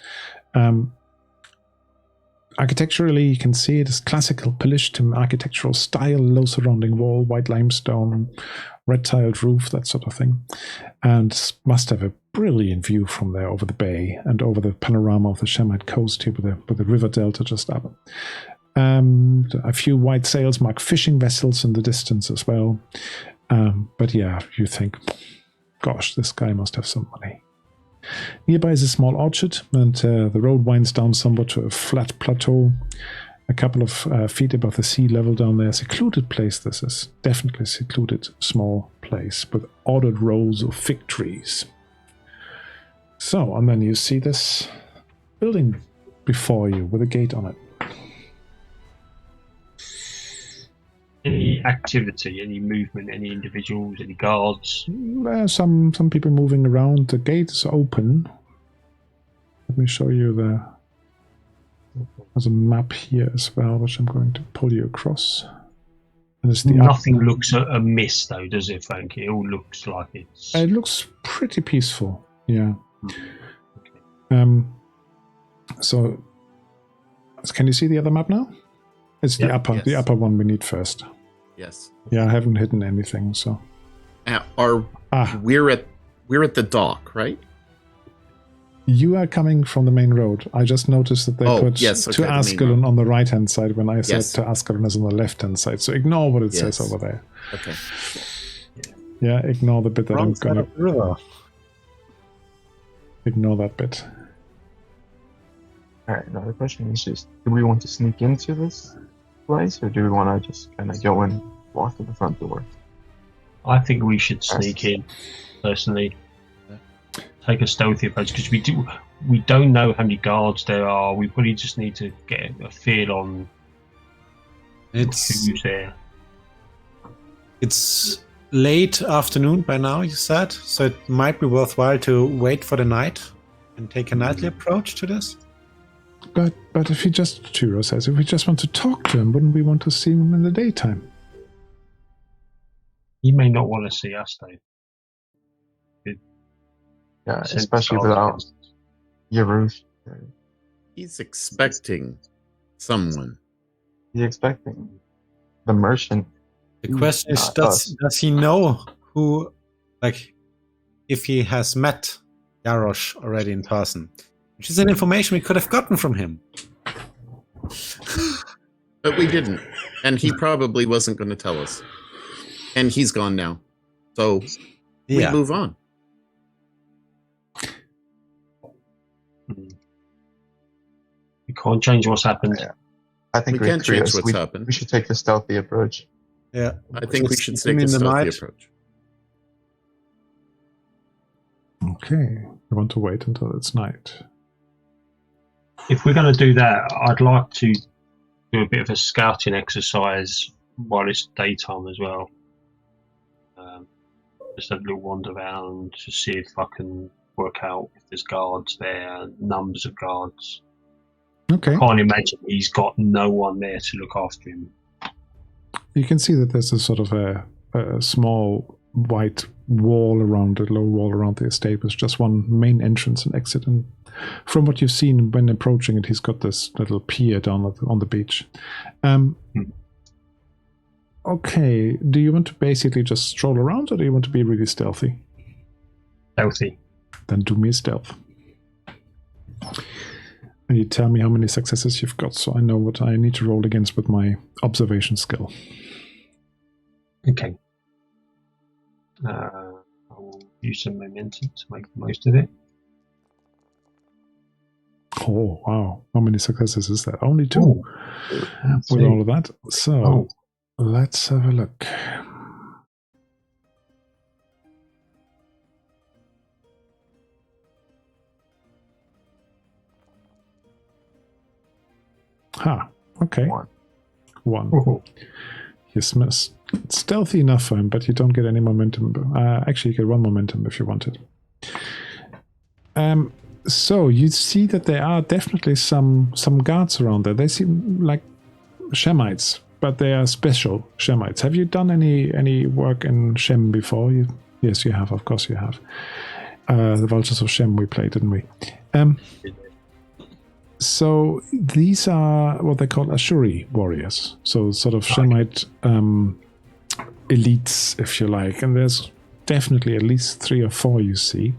Architecturally, you can see it is classical Pelishtim architectural style, low surrounding wall, white limestone, red tiled roof, that sort of thing. And must have a brilliant view from there over the bay and over the panorama of the Shemite coast here with the river delta just up. A few white sails mark fishing vessels in the distance as well. But yeah, you think, gosh, this guy must have some money. Nearby is a small orchard, and the road winds down somewhat to a flat plateau, a couple of feet above the sea level down there. Secluded place this is. Definitely secluded, small place with ordered rows of fig trees. So, and then you see this building before you with a gate on it. Any activity, any movement, any individuals, any guards? Some people moving around. The gate is open. Let me show you there's a map here as well, which I'm going to pull you across. And it's the Nothing looks amiss though, does it, Frank? It all looks like it's... It looks pretty peaceful, yeah. Okay. So, can you see the other map now? It's the upper one we need first. Yes. Yeah, I haven't hidden anything, so. We're at the dock, right? You are coming from the main road. I just noticed that they put to Ascalon on the right-hand side when I said to Ascalon is on the left-hand side. So ignore what it says over there. Okay. Yeah, ignore the bit that I'm gonna. Ignore that bit. Alright, now the question is just, do we want to sneak into this place, or do we want to just kind of go and walk to the front door? I think we should sneak in, personally. Take a stealthy approach, because we don't know how many guards there are. We probably just need to get a feel on who's there. It's late afternoon by now, you said, so it might be worthwhile to wait for the night and take a nightly approach to this. But if he just, Chiro says, if we just want to talk to him, wouldn't we want to see him in the daytime? He may not want to see us, though. Yeah, especially without Yarush. He's expecting someone. He's expecting the merchant. The question is, does he know who, like, if he has met Yarosh already in person? Which is an information we could have gotten from him. But we didn't. And he probably wasn't going to tell us. And he's gone now. So we move on. We can't change what's happened. Yeah. I think we can't change what's happened. We should take the stealthy approach. Yeah. I think we should take a stealthy approach. Okay. We want to wait until it's night. If we're going to do that, I'd like to do a bit of a scouting exercise while it's daytime as well. Just a little wander around to see if I can work out if there's guards there, numbers of guards. Okay. I can't imagine he's got no one there to look after him. You can see that there's a sort of a small white wall around it, low wall around the estate. There's just one main entrance and exit, and from what you've seen when approaching it, he's got this little pier down on the beach. Okay, do you want to basically just stroll around, or do you want to be really stealthy? Stealthy. Then do me a stealth. And you tell me how many successes you've got, so I know what I need to roll against with my observation skill. Okay. I will use some momentum to make the most of it. Oh, wow. How many successes is that? Only 2 with all of that. So, let's have a look. Okay. 1. Oh. Yes, miss. It's stealthy enough for him, but you don't get any momentum. Actually, you get 1 momentum if you want it. So you see that there are definitely some guards around there. They seem like Shemites, but they are special Shemites. Have you done any work in Shem before? Yes, you have. Of course, you have. The Vultures of Shem we played, didn't we? So these are what they call Ashuri warriors. So sort of Shemite elites, if you like. And there's definitely at least 3 or 4 you see.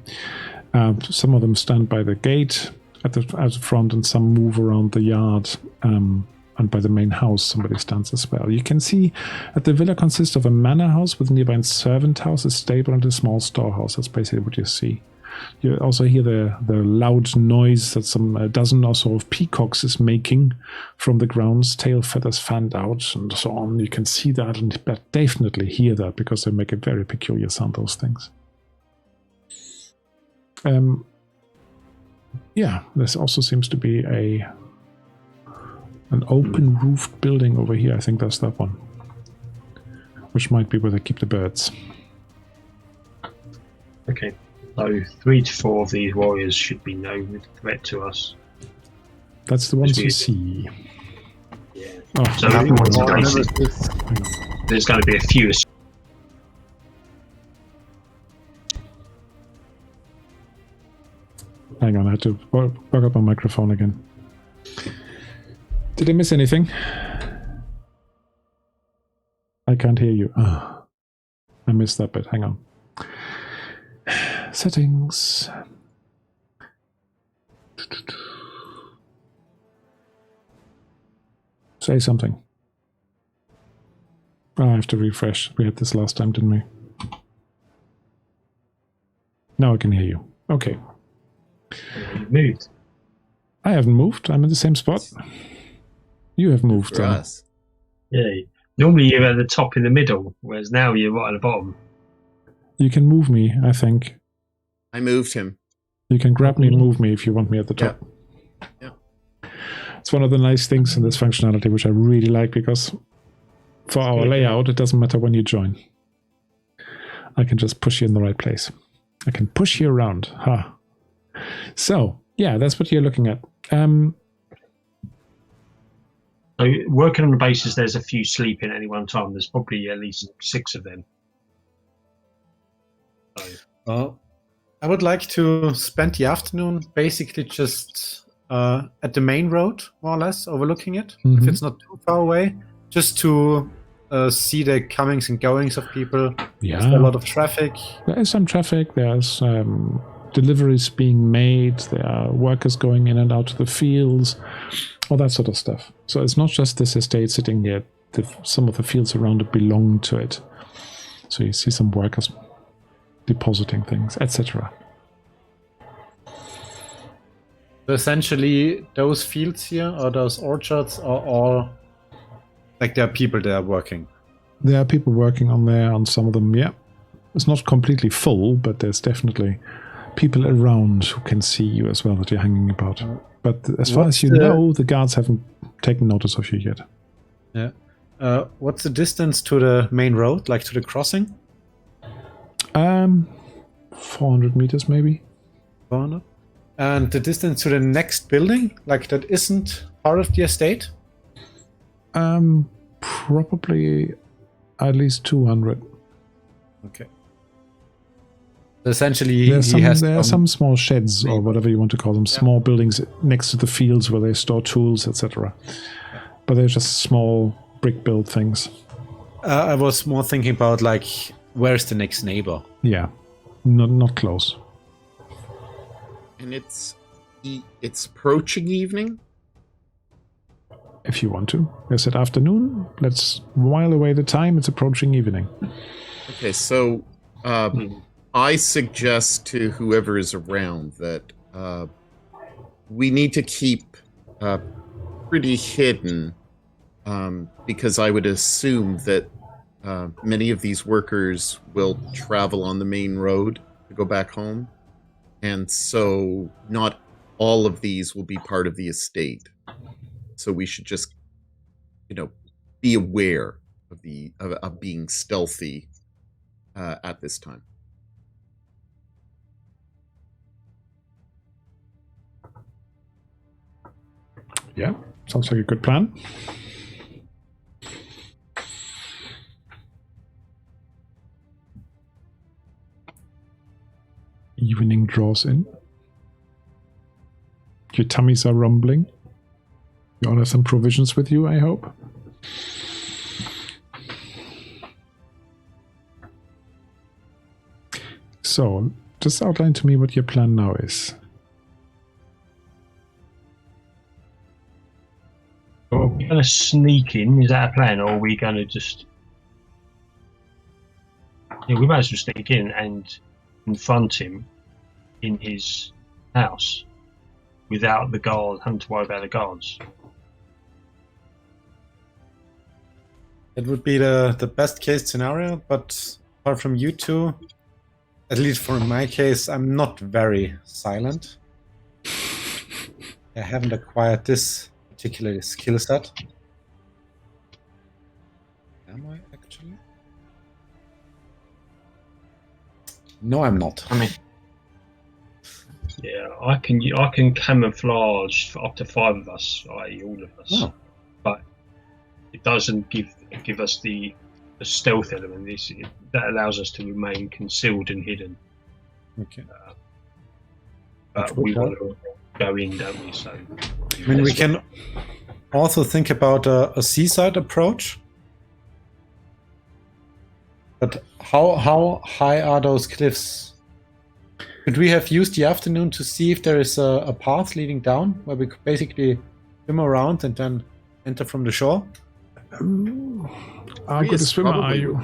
Some of them stand by the gate at the front, and some move around the yard. And by the main house, somebody stands as well. You can see that the villa consists of a manor house with nearby a servant house, a stable, and a small storehouse. That's basically what you see. You also hear the loud noise that some dozen or so of peacocks is making from the grounds, tail feathers fanned out and so on. You can see that and definitely hear that because they make a very peculiar sound, those things. Yeah, this also seems to be an open roofed building over here. I think that's that one, which might be where they keep the birds. Okay, so 3 to 4 of these warriors should be no threat to us. That's the ones you see. Yeah. Oh, So there's going to be a few. Hang on, I had to work up my microphone again. Did I miss anything? I can't hear you. Oh, I missed that bit. Hang on. Settings. Say something. Oh, I have to refresh. We had this last time, didn't we? Now I can hear you. Okay. You moved. I haven't moved. I'm in the same spot. You have moved. For us. Yeah. Normally you're at the top in the middle, whereas now you're right at the bottom. You can move me, I think. I moved him. You can grab me and move me if you want me at the top. Yeah. It's one of the nice things in this functionality, which I really like, because for our layout, it doesn't matter when you join. I can just push you in the right place. I can push you around. Ha. So, yeah, that's what you're looking at. So working on the basis there's a few sleeping at any one time. There's probably at least 6 of them. So. I would like to spend the afternoon basically just at the main road, more or less, overlooking it, if it's not too far away, just to see the comings and goings of people. Yeah. There's a lot of traffic. There is some traffic. There's deliveries being made. There are workers going in and out of the fields, all that sort of stuff. So it's not just this estate sitting here. Some of the fields around it belong to it. So you see some workers depositing things, etc. So essentially, those fields here or those orchards are all like there are people there working. There are people working on there, on some of them, yeah. It's not completely full, but there's definitely people around who can see you as well that you're hanging about. But as far as you know, the guards haven't taken notice of you yet. Yeah. What's the distance to the main road, like to the crossing? 400 meters maybe. 400. And the distance to the next building, like that isn't part of the estate? Probably at least 200. Okay. Essentially, there are some small sheds or whatever you want to call them, small buildings next to the fields where they store tools, etc. But they're just small brick-built things. I was more thinking about like, where's the next neighbor? Yeah, not close. And it's approaching evening? If you want to. I said afternoon. Let's while away the time. It's approaching evening. Okay, so I suggest to whoever is around that we need to keep pretty hidden because I would assume that many of these workers will travel on the main road to go back home. And so not all of these will be part of the estate. So we should just, be aware of being stealthy at this time. Yeah, sounds like a good plan. Evening draws in. Your tummies are rumbling. You all have some provisions with you, I hope. So, just outline to me what your plan now is. Are we going to sneak in? Is that a plan, or are we going to just? Yeah, we might as well sneak in and confront him in his house without the guard having to worry about the guards. It would be the best case scenario, but apart from you two, at least for my case, I'm not very silent. I haven't acquired this particular skill set. Am I actually? No, I'm not. I mean, Yeah, I can camouflage for up to 5 of us, i.e. all of us. Oh. But it doesn't give us the stealth element. That allows us to remain concealed and hidden. Okay. But we want to go in, don't we? So I mean, we can also think about a seaside approach. But how high are those cliffs? Could we have used the afternoon to see if there is a path leading down where we could basically swim around and then enter from the shore? How good a swimmer are you?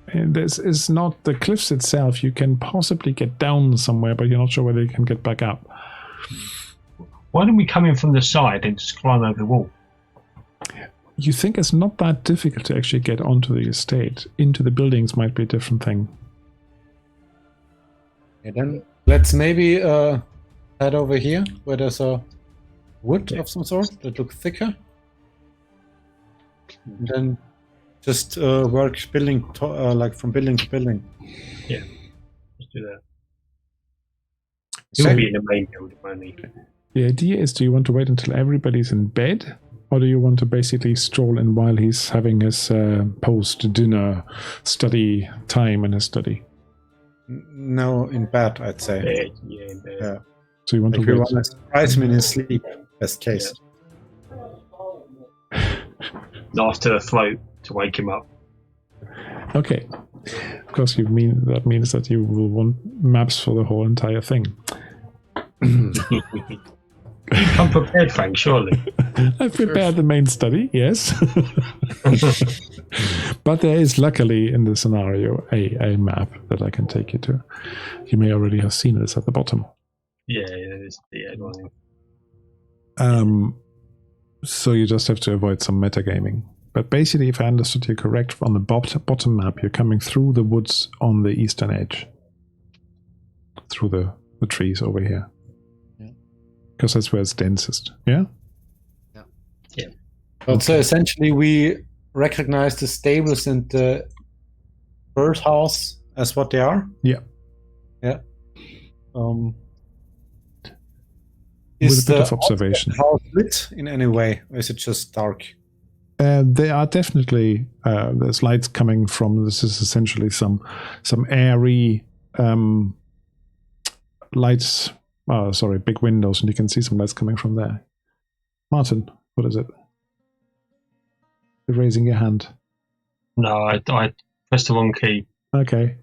And this is not the cliffs itself. You can possibly get down somewhere, but you're not sure whether you can get back up. why don't we come in from the side and just climb over the wall? You think it's not that difficult to actually get onto the estate. Into the buildings might be a different thing. Okay, then let's maybe head over here where there's a wood of some sort that looks thicker. And then just work building like from building to building. Yeah, let's do that. It'll be in the main building only. The idea is, do you want to wait until everybody's in bed? Or do you want to basically stroll in while he's having his post-dinner study time in his study? No, in bed, I'd say. Yeah, in bed. Yeah. So you want Like to we wait? want to surprise him in his sleep, best case. Knife to the throat to wake him up. Okay. Of course, that means that you will want maps for the whole entire thing. You come prepared, Frank, surely. I've prepared the main study, yes. But there is luckily in the scenario a map that I can take you to. You may already have seen it. It's at the bottom. Yeah, it's the one. So you just have to avoid some metagaming. But basically, if I understood you correct, on the bottom map, you're coming through the woods on the eastern edge. Through the trees over here. Because that's where it's densest. Yeah? Yeah. But so essentially we recognize the stables and the birdhouse as what they are? Yeah. Yeah. With a bit of observation. House lit in any way, or is it just dark? They are definitely, there's lights coming from, this is essentially some airy lights. Oh, sorry, big windows, and you can see some lights coming from there. Martin, what is it? You're raising your hand. No, I pressed the wrong key. Okay.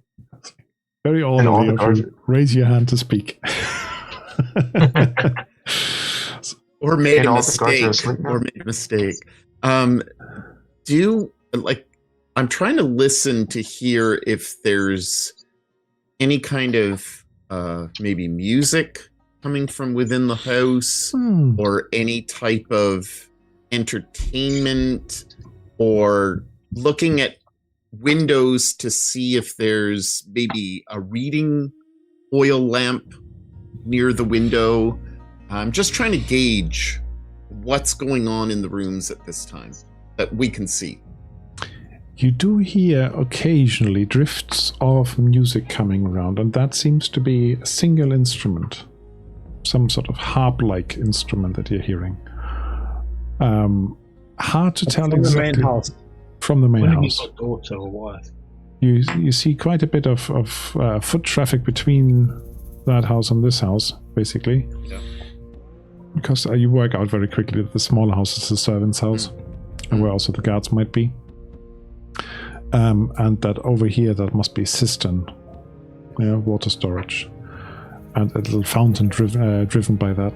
Very orderly of you. Raise your hand to speak. Or made And a all the guards are mistake. asleep now? Or made a mistake. I'm trying to listen to hear if there's any kind of maybe music coming from within the house, or any type of entertainment, or looking at windows to see if there's maybe a reading oil lamp near the window. I'm just trying to gauge what's going on in the rooms at this time that we can see. You do hear occasionally drifts of music coming around, and that seems to be a single instrument. Some sort of harp-like instrument that you're hearing. Hard to tell exactly. From the main house. From the main When house. have you got daughter or wife? You see quite a bit of foot traffic between that house and this house, basically. Yeah. Because you work out very quickly that the smaller house is the servant's house, and where also the guards might be. And that over here, that must be cistern. water storage. And a little fountain driven by that.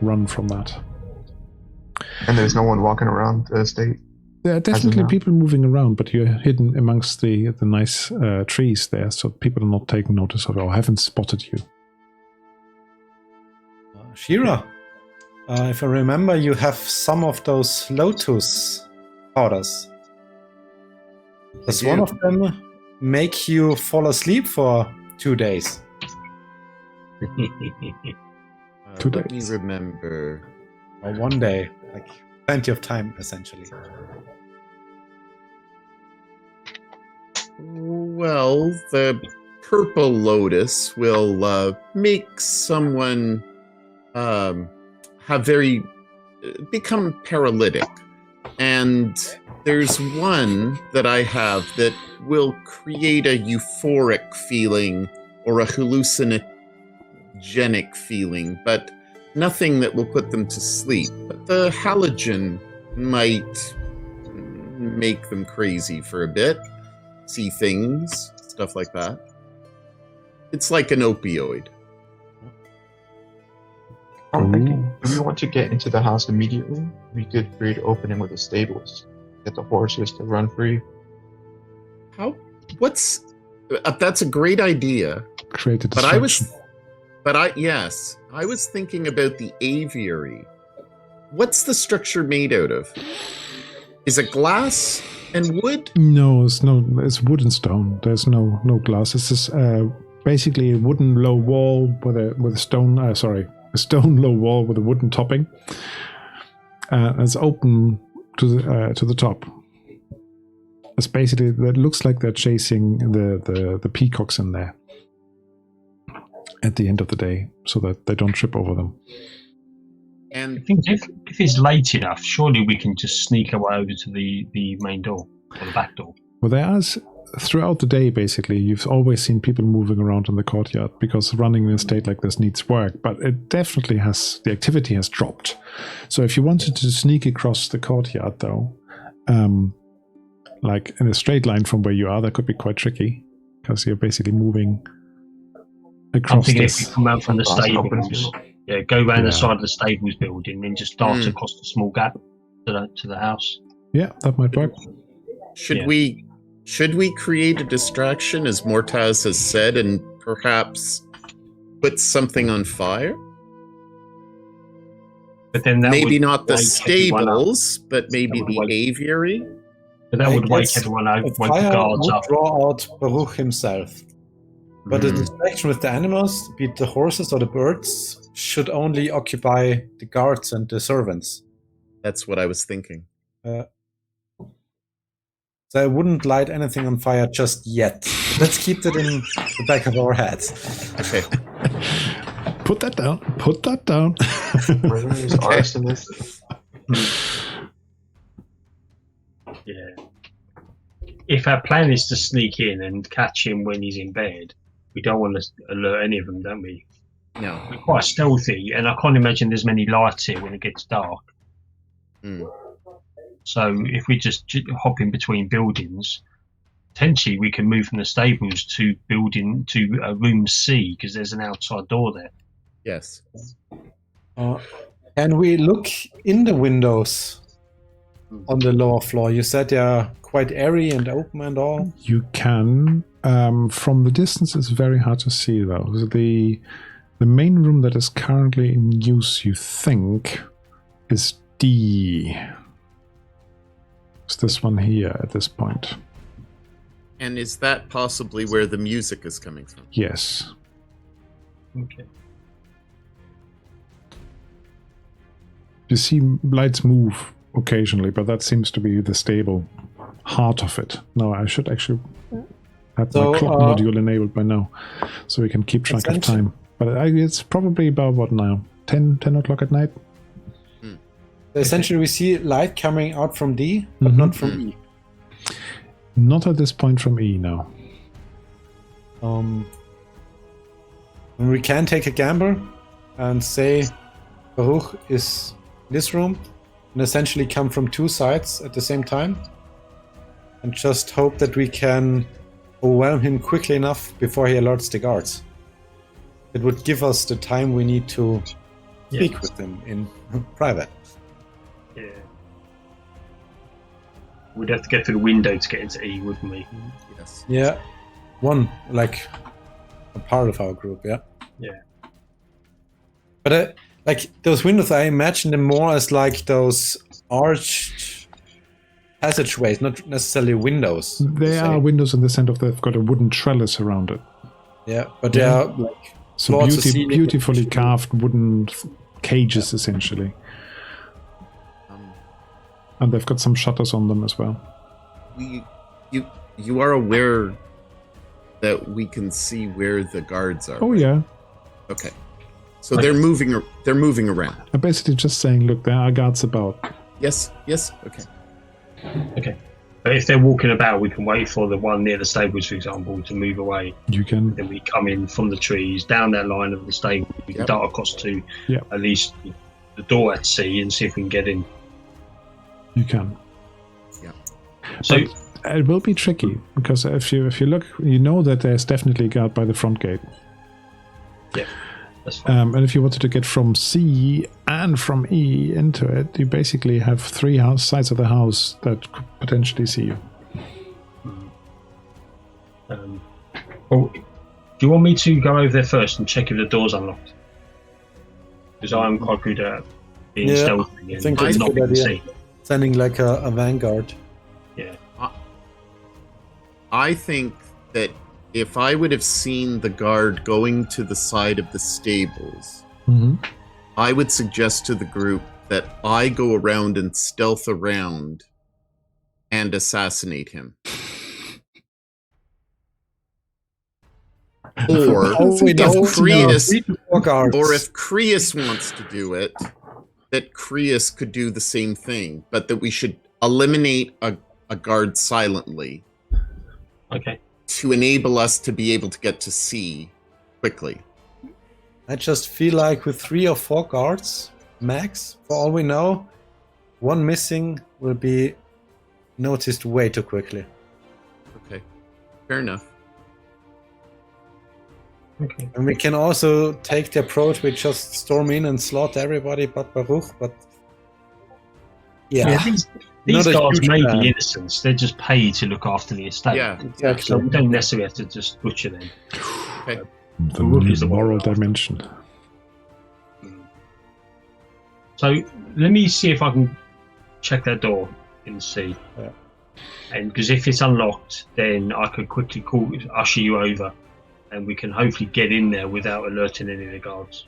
Run from that. And there's no one walking around the estate? There are definitely people moving around, but you're hidden amongst the nice trees there, so people are not taking notice of it or haven't spotted you. Shira, if I remember, you have some of those Lotus powders. Does one of them make you fall asleep for 2 days? 2 days. Let me remember. Or 1 day, like plenty of time, essentially. Well, the purple lotus will make someone become paralytic. And there's one that I have that will create a euphoric feeling or a hallucinogenic feeling, but nothing that will put them to sleep. But the halogen might make them crazy for a bit. See things, stuff like that. It's like an opioid. I'm thinking, if we want to get into the house immediately, we could create an opening with the stables. Get the horses to run free. That's a great idea. Create a distraction. I was thinking about the aviary. What's the structure made out of? Is it glass and wood? No, it's wood and stone. There's no glass. It's just basically a wooden low wall with a stone. A stone low wall with a wooden topping. It's open to the top. It's basically that looks like they're chasing the peacocks in there at the end of the day, so that they don't trip over them. And I think if it's late enough, surely we can just sneak our way over to the main door or the back door. Well, throughout the day, basically, you've always seen people moving around in the courtyard because running an estate like this needs work, but it definitely the activity has dropped. So if you wanted to sneak across the courtyard, though, like in a straight line from where you are, that could be quite tricky because you're basically moving across I'm thinking this. if we come out from the stables, go around the side of the stables building and just dart across the small gap to the house. Yeah, that might work. Should we create a distraction, as Mortaz has said, and perhaps put something on fire? But then that maybe would not the wake stables, but maybe the aviary. But that would wake everyone out, wake the guards would up. Draw out Baruch himself. But the distraction with the animals, be it the horses or the birds, should only occupy the guards and the servants. That's what I was thinking. So I wouldn't light anything on fire just yet. Let's keep that in the back of our heads. Okay. Put that down. Put that down. Murderers, arsonists. Yeah. If our plan is to sneak in and catch him when he's in bed, we don't want to alert any of them, don't we? No. We're quite stealthy, and I can't imagine there's many lights here when it gets dark. So if we just hop in between buildings, potentially we can move from the stables to room C, because there's an outside door there. Yes. And we look in the windows on the lower floor. You said they are quite airy and open and all. You can. From the distance, it's very hard to see, though. The main room that is currently in use, you think, is D. It's this one here at this point. And is that possibly where the music is coming from? Yes. Okay. You see lights move occasionally, but that seems to be the stable heart of it. No, I should actually have my clock module enabled by now, so we can keep track of time. But it's probably about, what now? 10 o'clock at night? Essentially, we see light coming out from D, but not from E. Not at this point from E, no. And we can take a gamble and say Baruch is in this room and essentially come from two sides at the same time, and just hope that we can overwhelm him quickly enough before he alerts the guards. It would give us the time we need to speak with him in private. Yeah. We'd have to get through the window to get into E, wouldn't we? Yes. Yeah. One, like, a part of our group, yeah. Yeah. But, like, those windows, I imagine them more as, like, those arched passageways, not necessarily windows. They are windows in the sense of they've got a wooden trellis around it. Yeah, but they are, like, So beautifully carved wooden cages, essentially. And they've got some shutters on them as well. You are aware that we can see where the guards are. Oh yeah. Okay. So they're moving around. I'm basically just saying, look, there are guards about. Yes. Okay. Okay. But if they're walking about, we can wait for the one near the stables, for example, to move away. You can. Then we come in from the trees, down that line of the stable. We can dart across to at least the door at sea and see if we can get in. You can. Yeah. So but it will be tricky because if you look, you know that there's definitely a guard by the front gate. Yeah. That's fine. And if you wanted to get from C and from E into it, you basically have 3 sides of the house that could potentially see you. Well, do you want me to go over there first and check if the door's unlocked? Because I'm quite good at being stealthy and think it's not a good being idea. seen. Sending like a vanguard. Yeah. I think that if I would have seen the guard going to the side of the stables, I would suggest to the group that I go around and stealth around and assassinate him. Or if Creus wants to do it, that Creus could do the same thing, but that we should eliminate a guard silently. Okay. To enable us to be able to get to C quickly. I just feel like with 3 or 4 guards, max, for all we know, one missing will be noticed way too quickly. Okay. Fair enough. Okay. And we can also take the approach, we just storm in and slaughter everybody but Baruch, but these guards may be innocents. They're just paid to look after the estate. Yeah, exactly. So we don't necessarily have to just butcher them. Okay. The moral dimension. So let me see if I can check that door in C. Yeah. And because if it's unlocked, then I could quickly usher you over, and we can hopefully get in there without alerting any of the guards.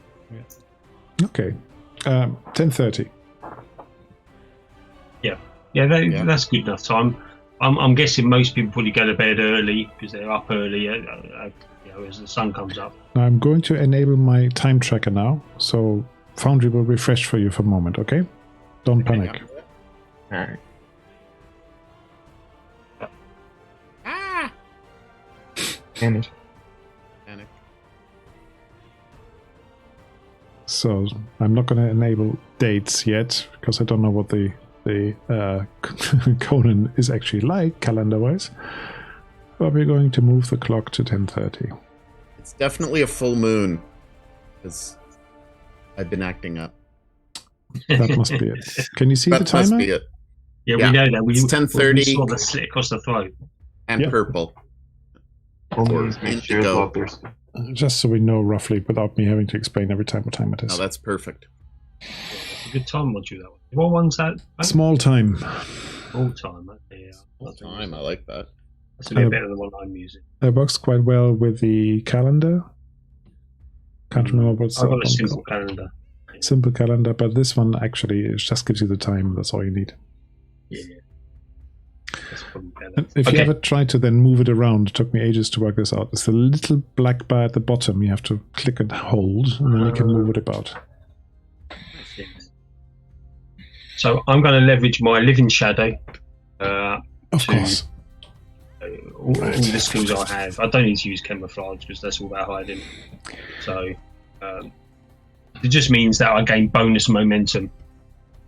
Okay. 10:30. Yeah, that's good enough time. I'm guessing most people probably go to bed early because they're up early as the sun comes up. Now I'm going to enable my time tracker now, so Foundry will refresh for you for a moment, okay? Don't panic. Alright. Panic. So I'm not going to enable dates yet because I don't know what the Conan is actually like calendar-wise. But we're going to move the clock to 10:30. It's definitely a full moon, because I've been acting up. That must be it. Can you see the That timer? must be it. Yeah, we know that. It's 10:30. We saw the slit across the throat. And purple. Only make sure indigo. that there's Just so we know roughly without me having to explain every time what time it is. Oh, that's perfect. That's a good time module, that one. What one's that? Small time. All time. Okay, Full time, I like that. That's a bit better than what I'm using. It works quite well with the calendar. Can't remember what's I've got a simple calendar. Simple calendar, but this one actually just gives you the time. That's all you need. Yeah. That's probably better. And if you ever try to then move it around, it took me ages to work this out. There's a little black bar at the bottom. You have to click and hold, and then you can move it about. So I'm going to leverage my living shadow. Of course. All the skills I have. I don't need to use camouflage because that's all about hiding. So it just means that I gain bonus momentum.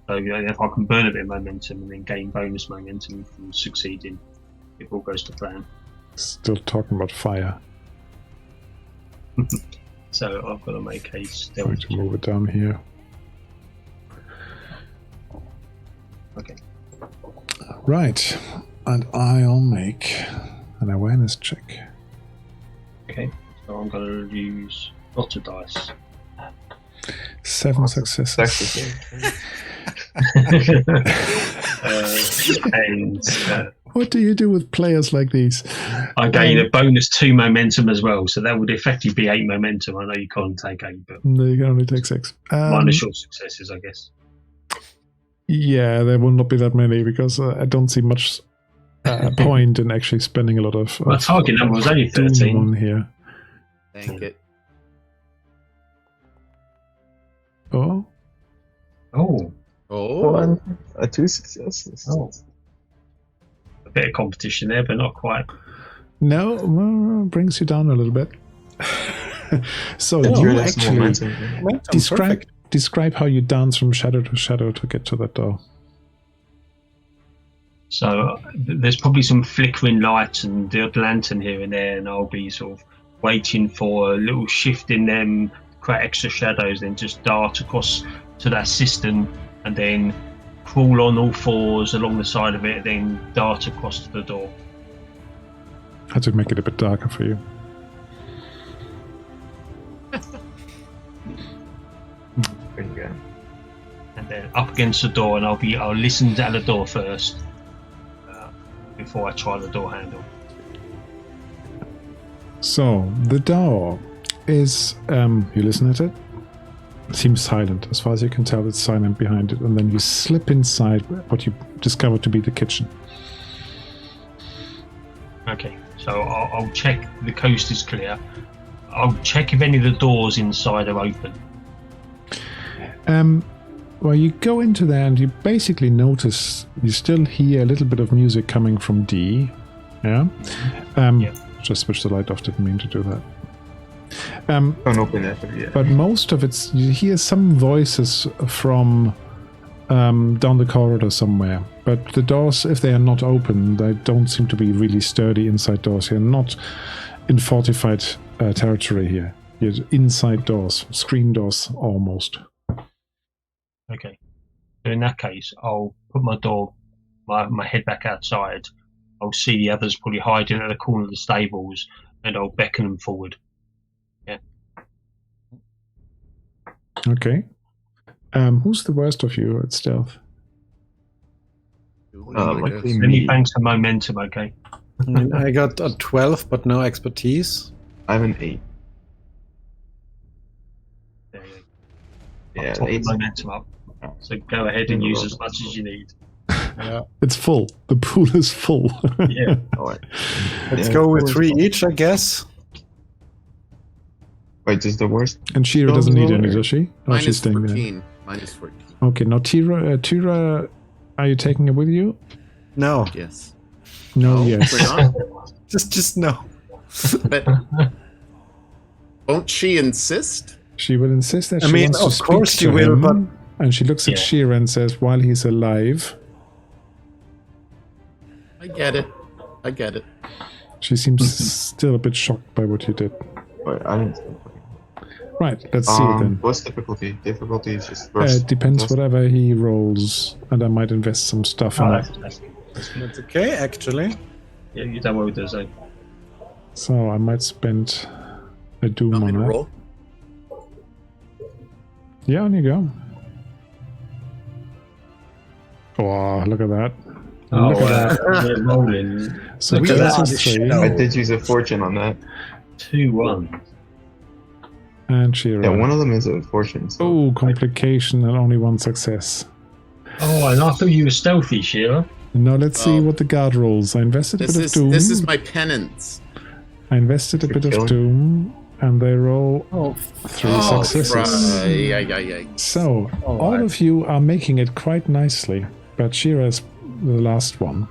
So if I can burn a bit of momentum and then gain bonus momentum from succeeding, it all goes to plan. Still talking about fire. So I've got to make a Going stealth. to move it down here. Okay. Right. And I'll make an awareness check. Okay. So I'm going to use lots of dice. 7 successes. What do you do with players like these? I gain a bonus 2 momentum as well, so that would effectively be 8 momentum. I know you can't take 8, but No, you can only take 6. minus short successes, I guess. Yeah, there will not be that many because I don't see much point in actually spending a lot of. My target number was only 13. On here. Thank it. Oh, Oh, Oh, 2 successes. oh. A bit of competition there, but not quite. no, well, brings you down a little bit. So That's you really actually momentum. describe how you dance from shadow to get to that door. So there's probably some flickering lights and the odd lantern here and there, and I'll be sort of waiting for a little shift in them, create extra shadows, then just dart across to that cistern, and then crawl on all fours along the side of it, then dart across to the door. Had to make it a bit darker for you. Pretty good. And then up against the door, and I'll listen at the door first before I try the door handle. So the door is you listen at it. Seems silent. As far as you can tell, it's silent behind it, and then you slip inside what you discover to be the kitchen. Okay, so I'll check the coast is clear. I'll check if any of the doors inside are open. Well, you go into there and you basically notice you still hear a little bit of music coming from D. Yeah. Yeah. Just switch the light off. Didn't mean to do that. Don't open that yet. But most of it's you hear some voices from down the corridor somewhere. But the doors, if they are not open, they don't seem to be really sturdy inside doors here. Not in fortified territory here. You're inside doors, screen doors almost. Okay. So in that case, I'll put my head back outside. I'll see the others probably hiding at the corner of the stables, and I'll beckon them forward. Yeah. Okay. Who's the worst of you at stealth? Likely Any me. banks of momentum, okay? I got a 12, but no expertise. I have an 8. There you go. Yeah, Top the 8. momentum up. So go ahead and use as much as you need. Yeah. It's full. The pool is full. Yeah. Alright. Let's go with 3 each, I guess. Wait, this is the worst? And Shira doesn't need any, does she? Oh, she's minus staying there. 14. Minus 14. Okay, now Tira, are you taking it with you? No, Yes. No, No, yes. we're not. just no. But won't she insist? She will insist that I she mean, wants to of speak course to she will, him, but- and she looks at Yeah. Shira and says, while he's alive, I get it. I get it. she seems still a bit shocked by what you did. Wait, I didn't. Right, let's see it then. What's difficulty? Difficulty is just worst. Depends Just- whatever he rolls, and I might invest some stuff in Oh, it. That's okay, actually. Yeah, you don't worry with those. Eh? So I might spend a doom Want me on to that. roll? Yeah, on you go. Oh, look at that. Oh, Look at that. we're rolling. So Look we at got that. some three, I did use a fortune on that. 2-1. and Shira. Yeah, one of them is a fortune. So Oh, complication and only one success. Oh, and I thought you were stealthy, Sheila. Now let's see Oh. what the guard rolls. I invested a This bit is of doom. this is my penance. I invested a You're bit of killing. doom, and they roll Oh, 3 Oh, successes. right. So Oh, all I- of you are making it quite nicely, but Shira's the last one.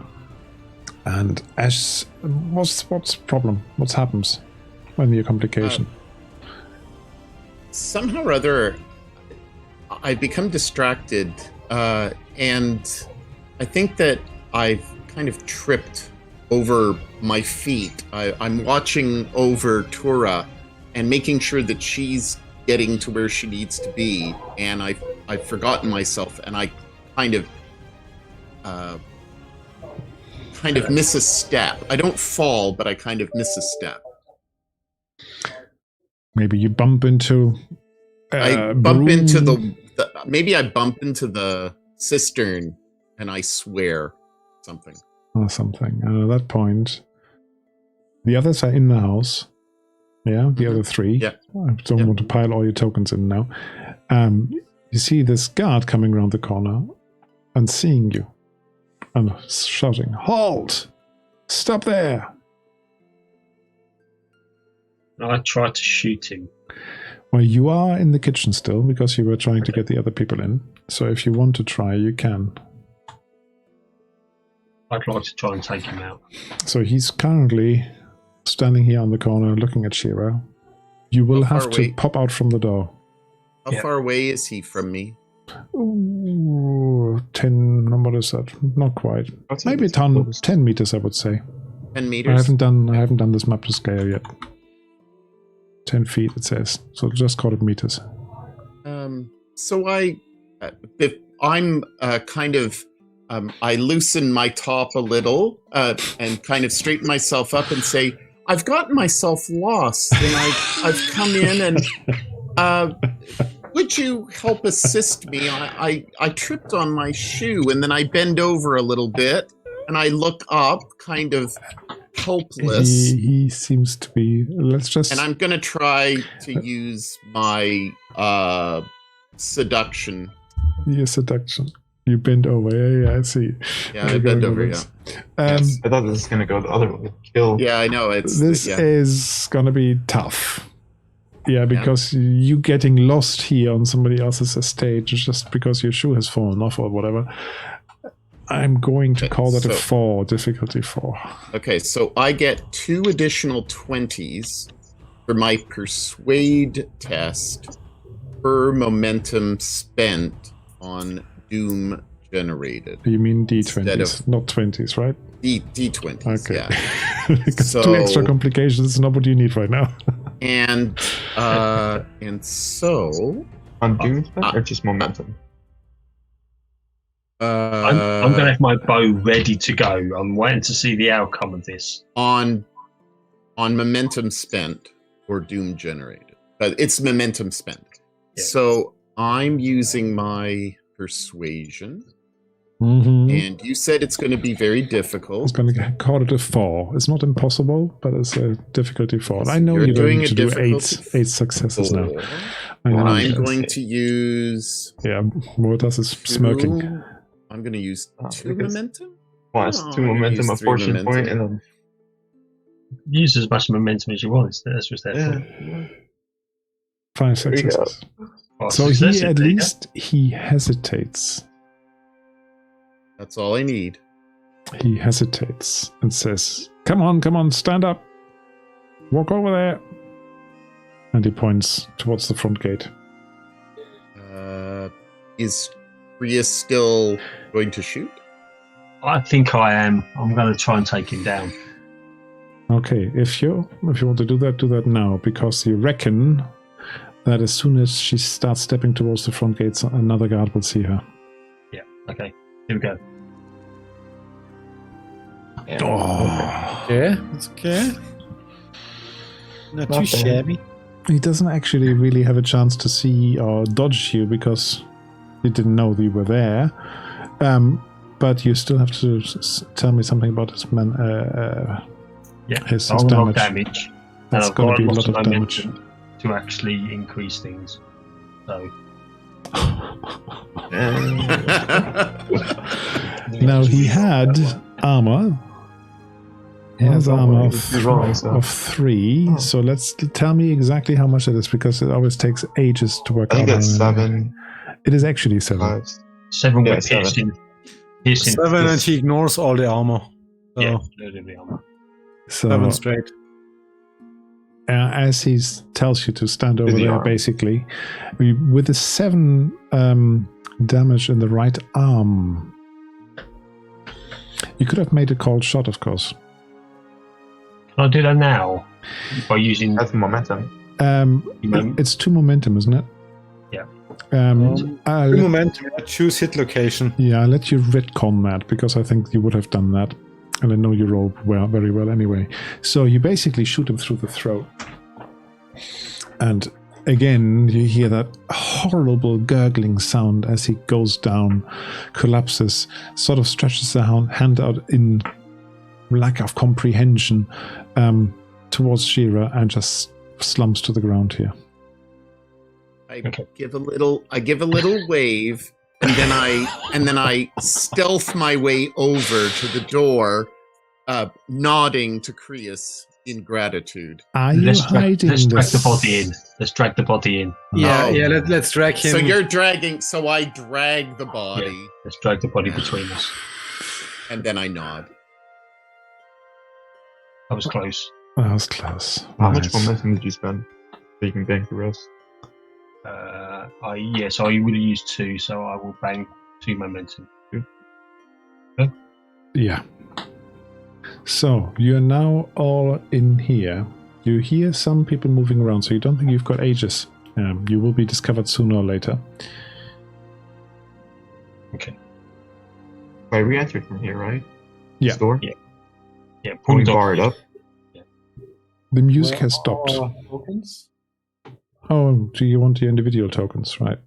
And Ash, what's the problem? What happens when the complication? Somehow or other, I become distracted, and I think that I've kind of tripped over my feet. I'm watching over Tura and making sure that she's getting to where she needs to be. And I've forgotten myself, and I kind of miss a step. I don't fall, but I kind of miss a step. Maybe you bump into. I bump into maybe I bump into the cistern, and I swear something. Or something. And at that point, the others are in the house. Yeah, the other three. Yeah. I don't want to pile all your tokens in now. You see this guard coming around the corner and seeing you and shouting, "Halt! Stop there!" I tried to shoot him. Well, you are in the kitchen still because you were trying to get the other people in. So if you want to try, you can. I'd like to try and take him out. So he's currently standing here on the corner looking at Shira. You will have to pop out from the door. How far away is he from me? Ooh, 10, what is that? Not quite. Maybe 10 meters, I would say. 10 meters? I haven't done this map to scale yet. 10 feet, it says. So just call it meters. So I'm kind of... I loosen my top a little and kind of straighten myself up and say, I've gotten myself lost, and I've come in and would you help assist me? I tripped on my shoe, and then I bend over a little bit and I look up kind of helpless. He seems to be... And I'm going to try to use my seduction. Your seduction. You bend over. Yeah, I see. Yeah, I bend over, yeah. I thought this was going to go the other way. Kill. Yeah, I know. This is going to be tough. Yeah, because you getting lost here on somebody else's estate just because your shoe has fallen off or whatever. I'm going to call that a 4, difficulty 4. Okay, so I get 2 additional 20s for my persuade test per momentum spent on Doom generated. You mean D20s, not 20s, right? D20s, okay. Yeah. Because 2 extra complications is not what you need right now. and so... On Doom or just momentum? I'm going to have my bow ready to go. I'm waiting to see the outcome of this. On momentum spent or Doom generated. But it's momentum spent. Yeah. So I'm using my persuasion. Mm-hmm. And you said it's going to be very difficult. It's going to call it a 4. It's not impossible, but it's a difficulty 4. So I know you're going to do 8 successes 4. Now. And I'm going to use... Yeah, Mortas is smirking. I'm going to use 2 momentum? Well, it's 2 momentum, a fortune point, and then... Use as much momentum as you want. That's what's there for. 5 successes. So he hesitates. That's all I need. He hesitates and says, come on, stand up. Walk over there. And he points towards the front gate. Is Rhea still going to shoot? I think I am. I'm going to try and take him down. Okay, if you want to do that now, because you reckon that as soon as she starts stepping towards the front gates, another guard will see her. Yeah, okay. Here we go. Yeah. Oh. Okay, that's okay. Not too shabby. He doesn't actually really have a chance to see or dodge you because he didn't know you were there. But you still have to tell me something about his his damage. That's going to be a lot of damage. To actually increase things. So... Now he had armor. He has armor of 3. So tell me exactly how much it is, because it always takes ages to work out. I think it's 7. It is actually 7. 7 with piercing. 7 and he ignores all the armor. So. Yeah, the armor. So 7 straight. As he tells you to stand over there, basically, with the 7 damage in the right arm, you could have made a cold shot, of course. Can I do that now? By using... That's momentum. It's 2 momentum, isn't it? Yeah. Momentum, choose hit location. Yeah, I'll let you retcon that, because I think you would have done that. And I know you roll very well anyway. So you basically shoot him through the throat. And again, you hear that horrible gurgling sound as he goes down, collapses, sort of stretches the hand out in lack of comprehension towards Shira, and just slumps to the ground here. I give a little wave, and then I stealth my way over to the door, nodding to Creus in gratitude. Are you hiding let's drag this? the body in. Let's drag the body in. Yeah, let's drag him. So you're dragging. So I drag the body. Yeah, let's drag the body between us. And then I nod. That was close. That was close. How much Nice. momentum did you spend so you can bang the rest? So I would have used 2, so I will bang 2 momentum. Yeah. So you're now all in here. You hear some people moving around, so you don't think you've got ages. You will be discovered sooner or later. Okay. Right, we entered from here, right? Yeah. This door? Yeah. Yeah, Can pull we the door. bar it up? The music has stopped. Tokens? Oh, do you want the individual tokens, right?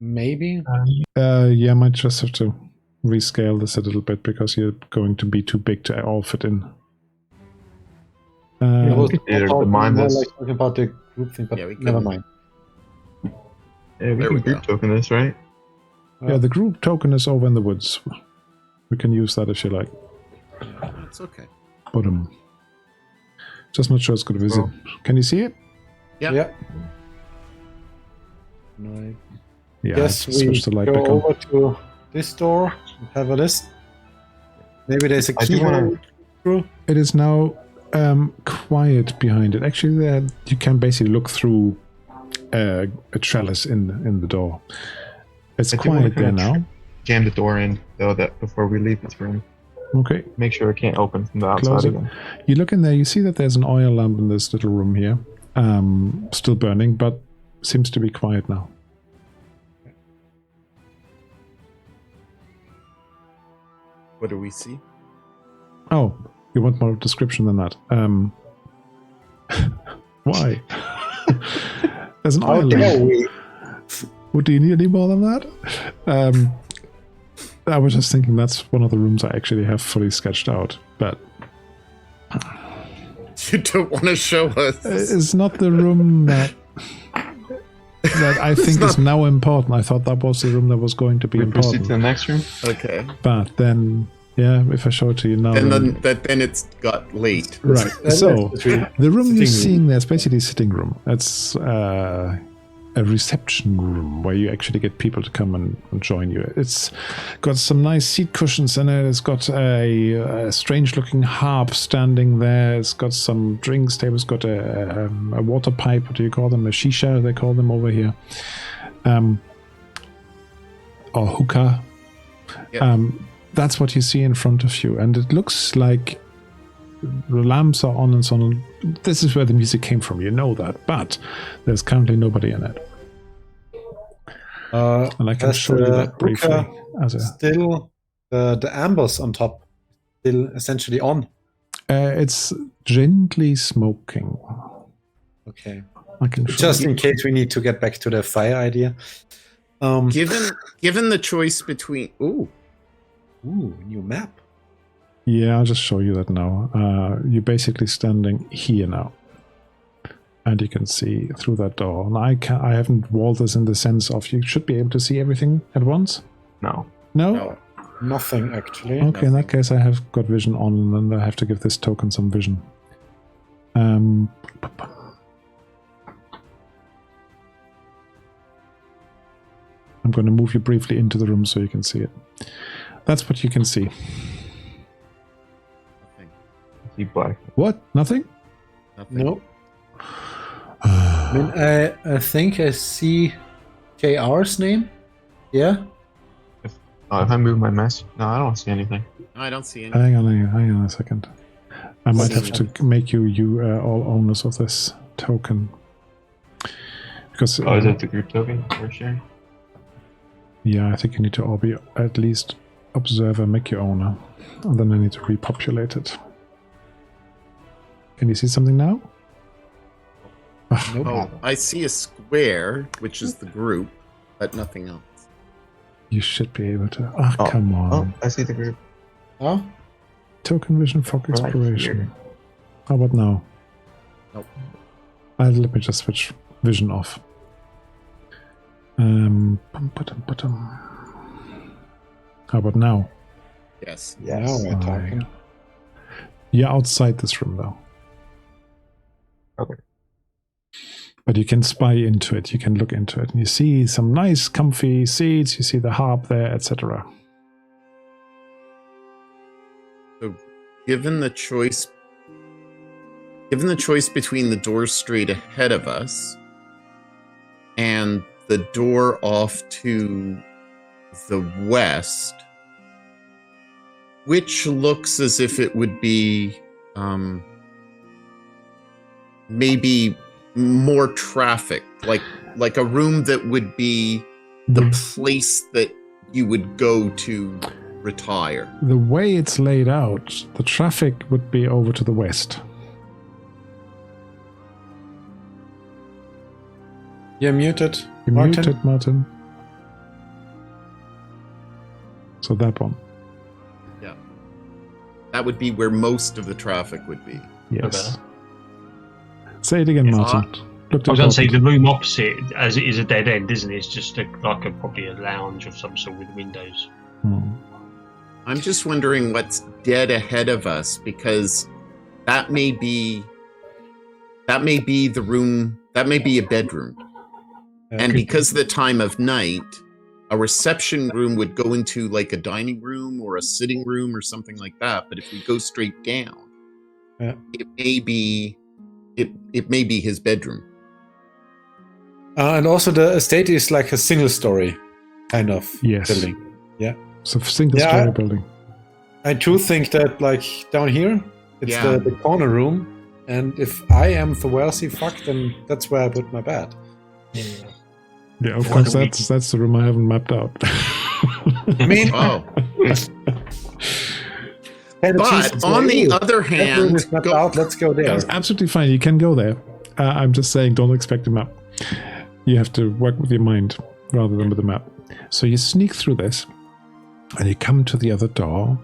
Maybe. Yeah, I might just have to rescale this a little bit, because you're going to be too big to all fit in. I was Either talking mind more this. like talking about the group thing, but Yeah, we can- never mind. Yeah, we There can we group go. token this, right? Yeah, the group token is over in the woods. We can use that if you like. It's okay. But just not sure it's good visit. Can you see it? Yeah. No. Yeah, Yes, I we switched the light go back on. over to this door and have a list. Maybe there's a I do keyhole through. It is now quiet behind it. Actually, there you can basically look through a trellis in the door. It's I do wanna quiet there kinda now. Jam the door in, though, that before we leave this room. Okay, Make sure it can't open from the outside close it. again. You look in there. You see that there's an oil lamp in this little room here, still burning, but seems to be quiet now. What do we see? Oh, you want more description than that? Why? There's an oil lamp. What do you need any more than that? I was just thinking that's one of the rooms I actually have fully sketched out, but You don't want to show us. it's not the room that I think is now important. I thought that was the room that was going to be We proceed to important. the next room. Okay. But then, yeah, if I show it to you now, And then- then it's got late. right. That's So between the room you're sitting seeing there is basically a sitting room. It's a reception room where you actually get people to come and join you. It's got some nice seat cushions in it. It's got a strange-looking harp standing there. It's got some drinks tables. It's got a water pipe. What do you call them? A shisha, they call them over here. Or hookah. Yeah. That's what you see in front of you. And it looks like the lamps are on and so on. This is where the music came from, you know that. But there's currently nobody in it. And I can has show you the that briefly. hookah As a, still the ambers on top still essentially on. it's gently smoking. Okay. I can show Just you. in case we need to get back to the fire idea. Given the choice between New map. Yeah, I'll just show you that now. You're basically standing here now. And you can see through that door. And I haven't walled this in the sense of you should be able to see everything at once. No. No? No. Nothing actually. Okay, in that case I have got vision on, and then I have to give this token some vision. I'm going to move you briefly into the room so you can see it. That's what you can see. Nothing. See black. What? Nothing? Nothing. Nope. I mean, I think I see JR's name. Yeah. If I move my mask, no, I don't see anything. I don't see anything. Hang on a second. I might have to make you all owners of this token. Because is that the group token for sure? Yeah, I think you need to all be at least observer, make your owner, and then I need to repopulate it. Can you see something now? Nope. Oh, I see a square, which is the group, but nothing else. You should be able to. Oh, come on. Oh, I see the group. Oh, Token vision, fog Right exploration. here. How about now? Nope. Let me just switch vision off. How about now? Yes. now we're talking. You're outside this room though. Okay. But you can spy into it, you can look into it, and you see some nice comfy seats, you see the harp there, etc. So, given the choice between the door straight ahead of us and the door off to the west, which looks as if it would be maybe more traffic, like a room that would be the place that you would go to retire. The way it's laid out, the traffic would be over to the west. You're muted. You're Martin? muted, Martin. So that one. Yeah. That would be where most of the traffic would be. Yes. Say it again, Yes, Martin. I was going to say the room opposite, as it is a dead end, isn't it? It's just probably a lounge of some sort with windows. I'm just wondering what's dead ahead of us, because that may be the room, that may be a bedroom. And because of the time of night, a reception room would go into like a dining room or a sitting room or something like that. But if we go straight down, it may be his bedroom. And also the estate is like a single story kind of building. Yeah. It's a single story building. I do think that like down here, it's the corner room. And if I am the wealthy fuck, then that's where I put my bed. Yeah, of course, that's the room I haven't mapped out. I mean, But on the other hand, let's go there. That's absolutely fine. You can go there. I'm just saying, don't expect a map. You have to work with your mind rather than with the map. So you sneak through this, and you come to the other door,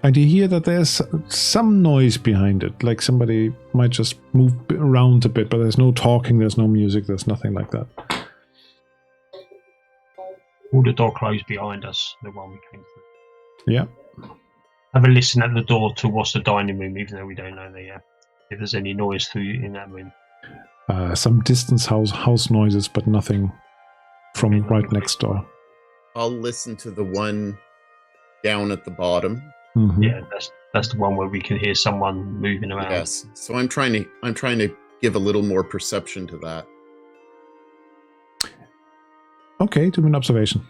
and you hear that there's some noise behind it, like somebody might just move around a bit, but there's no talking, there's no music, there's nothing like that. All the door closed behind us, the one we came through. Yeah. Have a listen at the door towards the dining room, even though we don't know if there's any noise through in that room. Some distance house noises, but nothing from right next door. I'll listen to the one down at the bottom. Mm-hmm. Yeah, that's the one where we can hear someone moving around. Yes. So I'm trying to give a little more perception to that. Okay, do an observation.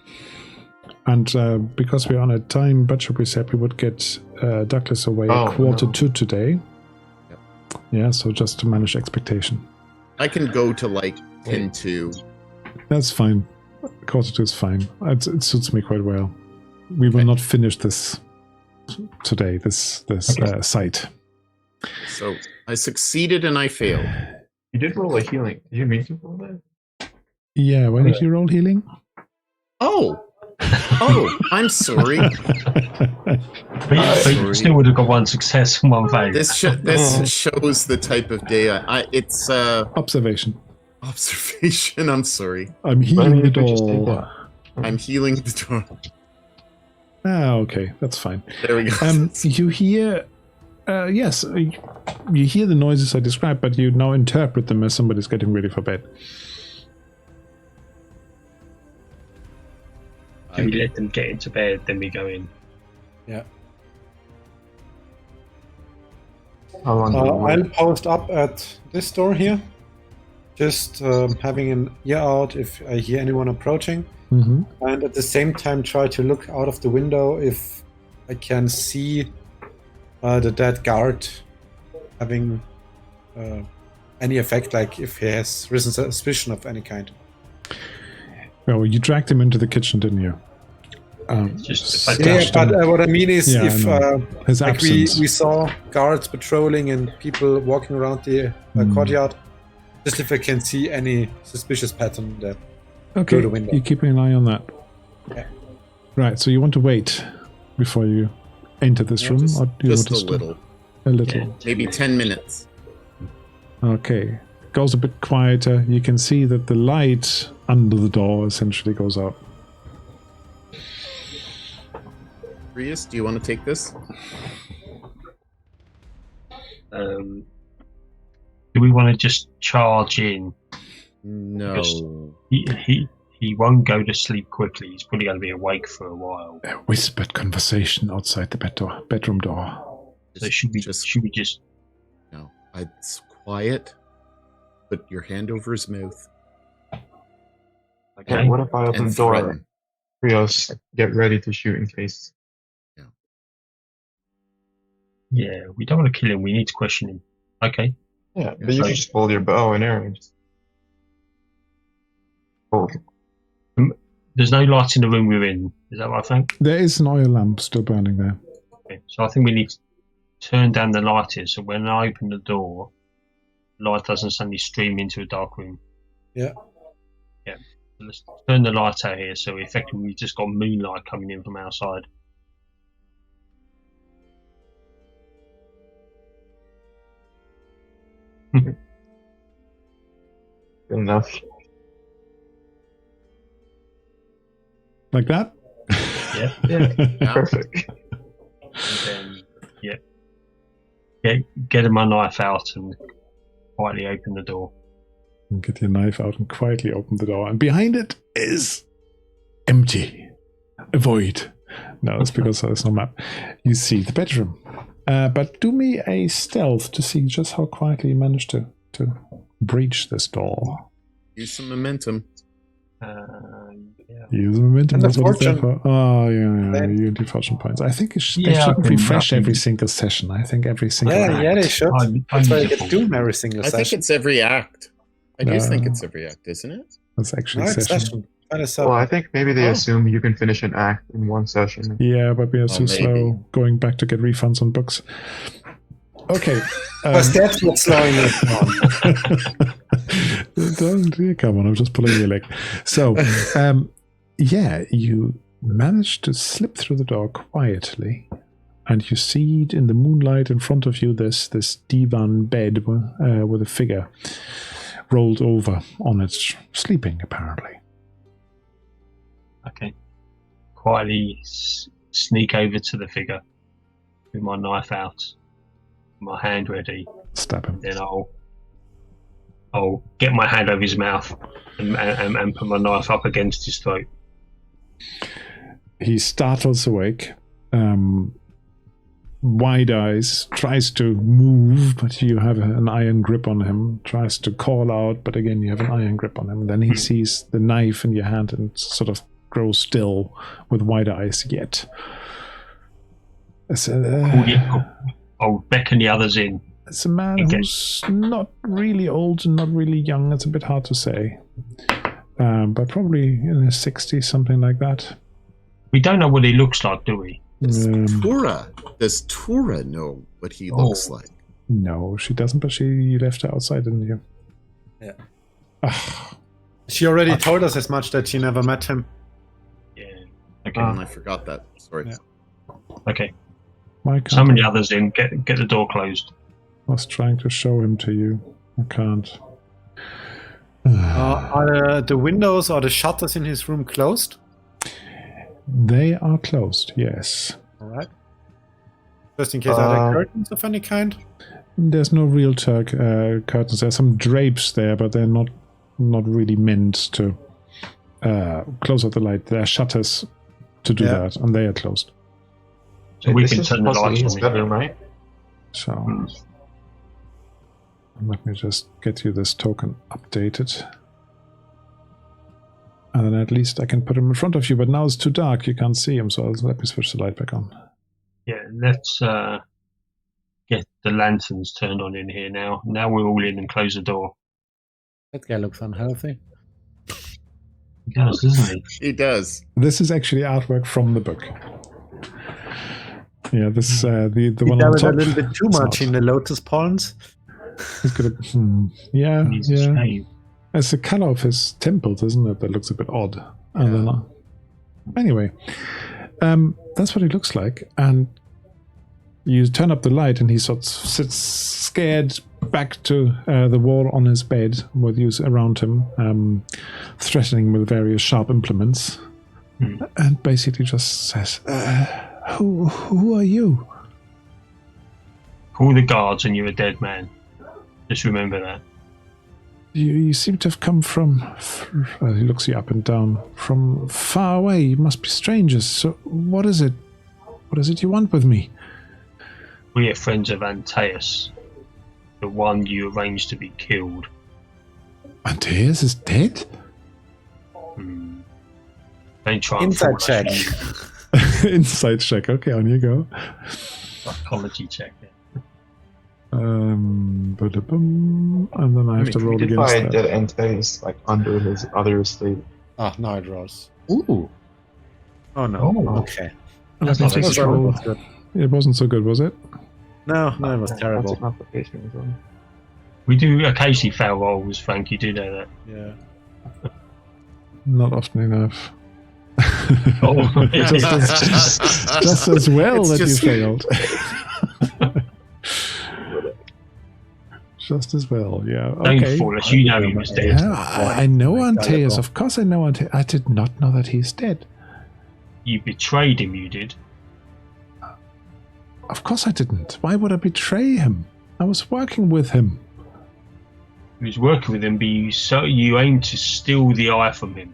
And because we're on a time budget, we said we would get Douglas away at 1:45 today. Yep. Yeah, so just to manage expectation. I can go to like 10:02. That's fine. 1:45 is fine. It suits me quite well. We will not finish this today, this site. So I succeeded and I failed. You did roll a healing. Did you mean to roll that? Yeah, why did you roll healing? Oh, I'm sorry. But you still would have got one success and one failure. This shows the type of day it's Observation. Observation. I'm sorry. I'm healing the door. I'm healing the door. Okay, that's fine. There we go. You hear, yes, you hear the noises I described, but you now interpret them as somebody's getting ready for bed. Do we let them get into bed, then we go in? Yeah. How long do we I'll wait? post up at this door here. Just having an ear out if I hear anyone approaching. Mm-hmm. And at the same time try to look out of the window if I can see the dead guard having any effect, like if he has risen suspicion of any kind. Well, you dragged him into the kitchen, didn't you? But what I mean is, if his like absence. we saw guards patrolling and people walking around the courtyard, just if I can see any suspicious pattern there. Okay, through the window. you're keeping an eye on that. Yeah. Right, so you want to wait before you enter this room? Or do you Just want a to little. A little. Yeah. Maybe 10 minutes. Okay. Goes a bit quieter. You can see that the light under the door essentially goes out. Rias, do you want to take this? Do we want to just charge in? No. He won't go to sleep quickly. He's probably going to be awake for a while. A whispered conversation outside the bedroom door. So should we just? No. It's quiet. Put your hand over his mouth. Okay. Yeah, what if I open And the door? threaten. Rios, get ready to shoot in case. Yeah, we don't want to kill him. We need to question him. Okay. Yeah, but you so- can just pull your bow and arrows. Oh, There's no light in the room we're in. Is that what I think? There is an oil lamp still burning there. Okay. So I think we need to turn down the light here, so when I open the door, light doesn't suddenly stream into a dark room. Yeah. Yeah. So let's turn the light out here, so effectively we've just got moonlight coming in from outside. good enough. Like that? Yeah. Yeah, perfect. And then, get my knife out and quietly open the door. And get your knife out and quietly open the door. And behind it is empty. A void. No, it's because there's no map. You see the bedroom. But do me a stealth to see just how quietly you managed to breach this door. Use some momentum. Yeah. Use momentum. And That's the what it's there fortune. for. Oh, yeah. Then- You do fortune points. I think they should Yeah, refresh I think- every single session. I think every single Yeah, they act. should. That's why I get Doom every single I think session. it's every act. I do No. think it's every act, isn't it? That's actually No, a it's session. session. Kind of Well, I think maybe they Oh. assume you can finish an act in one session. Yeah, but we are too maybe. slow going back to get refunds on books. Okay. Because that's what's slowing us down. Don't come on, I'm just pulling your leg. So, yeah, you managed to slip through the door quietly, and you see in the moonlight in front of you this divan bed with a figure rolled over on it, sleeping apparently. Okay. Quietly sneak over to the figure with my knife out, my hand ready. Stab him. Then I'll get my hand over his mouth and put my knife up against his throat. He startles awake, wide eyes, tries to move, but you have an iron grip on him, tries to call out, but again you have an iron grip on him. Then he sees the knife in your hand and sort of grows still with wide eyes yet. I'll beckon the others in. It's a man Okay. who's not really old and not really young. It's a bit hard to say. But probably in his 60s, something like that. We don't know what he looks like, do we? Does Um, Tura know what he looks like? No, she doesn't, but you left her outside, didn't you? Yeah. Ugh. She already told us as much that she never met him. Yeah. Okay. I forgot that. Sorry. Yeah. Okay. Why can't Summon I? the others in. Get the door closed. I was trying to show him to you. I can't. Are the windows or the shutters in his room closed? They are closed, yes. All right. Just in case, are there curtains of any kind? There's no real curtains. There's some drapes there, but they're not really meant to close out the light. There are shutters to do Yeah. that, and they are closed. So we This can is turn the supposed to be lights his on. bedroom, right? So let me just get you this token updated. And then at least I can put him in front of you, but now it's too dark, you can't see him, so let me switch the light back on. Yeah, let's the lanterns turned on in here now. Now we're all in and close the door. That guy looks unhealthy. He does, doesn't he? He does. This is actually artwork from the book. Yeah, this the He one on dabbled top. a little bit too it's much not. in the lotus ponds. He's got a, yeah, He needs to yeah. shave. It's the color of his temples, isn't it? That looks a bit odd. And then, anyway, that's what he looks like. And you turn up the light, and he sort of sits scared back to the wall on his bed with you around him, threatening with various sharp implements, and basically just says, "Who are you?" Call the guards and you're a dead man. Just remember that. You seem to have come from, he looks you up and down, from far away. You must be strangers. So what is it? What is it you want with me? We are friends of Antaeus, the one you arranged to be killed. Antaeus is dead? Don't try and Inside fool us, check. you Inside check. Okay, on you go. Psychology check. Ba-da-bum, and then I have to we roll did against find that. that Antaeus like under his other estate. Ah, now it rolls. Ooh. Oh no. Oh. Okay. That's Let me not just very roll. That's good. It wasn't so good, was it? No, it was That's terrible. a complication as well. We do occasionally fail rolls, Frank. You do know that. Yeah. Not often enough. Oh, just as well It's that just- you failed. Just as well, yeah. Don't Okay. fool us. You know he was dead. Yeah, I know Oh my God, Antaeus. Paul. Of course I know Antaeus. I did not know that he's dead. You betrayed him, you did. Of course I didn't. Why would I betray him? I was working with him. He was working with him, but you aimed to steal the eye from him.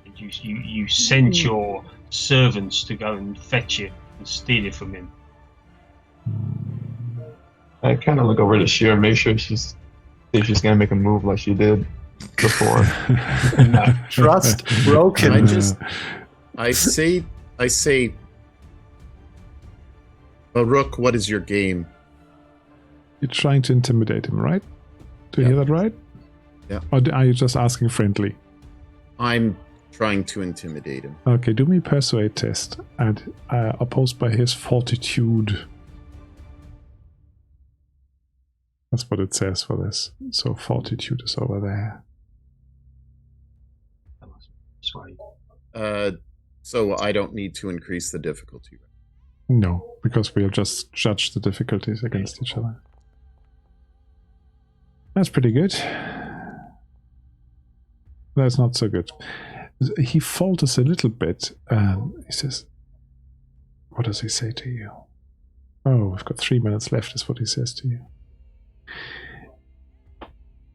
And you sent your servants to go and fetch it and steal it from him. I kind of look over to Shira and make sure she's gonna make a move like she did before. Trust broken. I say, Baruch, what is your game? You're trying to intimidate him, right? Do you hear that right? Yeah. Or are you just asking friendly? I'm trying to intimidate him. Okay, do me a persuade test, and opposed by his fortitude. That's what it says for this. So fortitude is over there. So I don't need to increase the difficulty. No, because we'll just judge the difficulties against each other. That's pretty good. That's not so good. He falters a little bit, and he says, what does he say to you? Oh, we've got 3 minutes left, is what he says to you.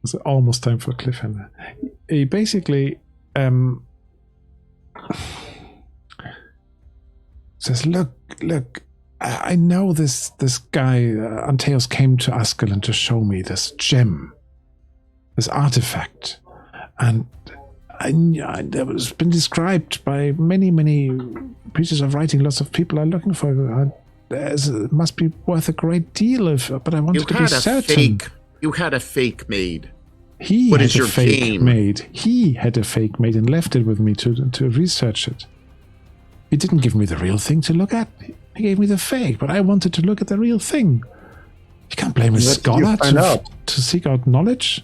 It's almost time for a cliffhanger. He basically says, look, I know this guy, Antaeus, came to Ascalon to show me this gem, this artifact, and it has been described by many pieces of writing. Lots of people are looking for it. It must be worth a great deal but I wanted to be certain. You had a fake made. He What had is a your fake game? made. He had a fake made and left it with me to research it. He didn't give me the real thing to look at. He gave me the fake, but I wanted to look at the real thing. You can't blame a What did you scholar find out? to seek out knowledge.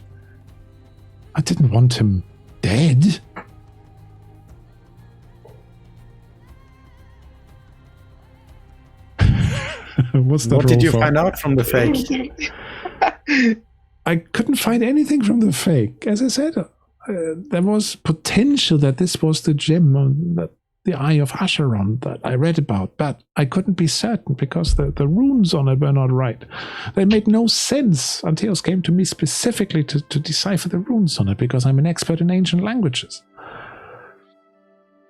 I didn't want him dead. What's that What did roll you for? find out from the fake? I couldn't find anything from the fake. As I said, there was potential that this was the gem on the Eye of Acheron that I read about, but I couldn't be certain because the runes on it were not right. They made no sense. Antaeus came to me specifically to decipher the runes on it because I'm an expert in ancient languages.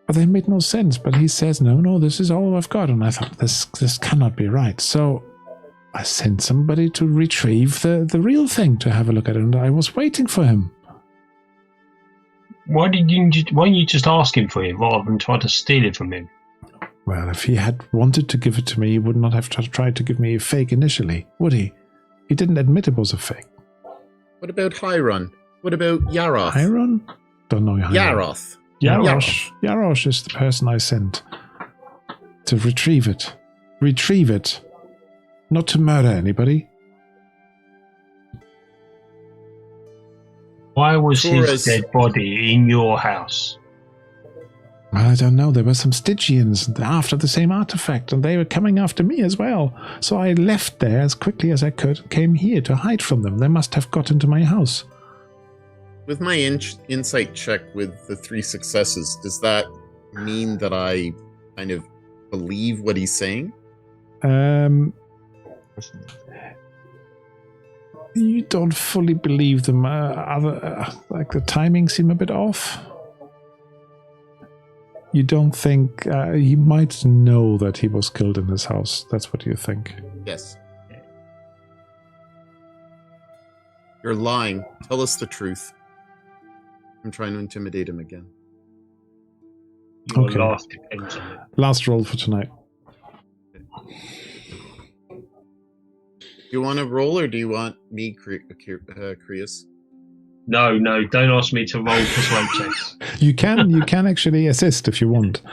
But they made no sense. But he says, no, this is all I've got. And I thought, this cannot be right. So I sent somebody to retrieve the real thing to have a look at it, and I was waiting for him. Why didn't you just ask him for it rather than try to steal it from him? Well, if he had wanted to give it to me, he would not have tried to give me a fake initially, would he? He didn't admit it was a fake. What about Hyron? What about Yaroth? Hyron? Don't know Hyron. Yaroth. Yarosh. Yarosh is the person I sent to retrieve it. Retrieve it. Not to murder anybody. Why was his Torres- dead body in your house? I don't know. There were some Stygians after the same artifact, and they were coming after me as well. So I left there as quickly as I could, came here to hide from them. They must have got into my house. With my insight check with the 3 successes, does that mean that I kind of believe what he's saying? You don't fully believe them. Like the timing seem a bit off. You don't think he might know that he was killed in his house. That's what you think. Yes. You're lying. Tell us the truth. I'm trying to intimidate him again. Your Okay. last depends on it. Last roll for tonight. Do you want to roll or do you want me, Krius? No, don't ask me to roll persuade checks. You can actually assist if you want.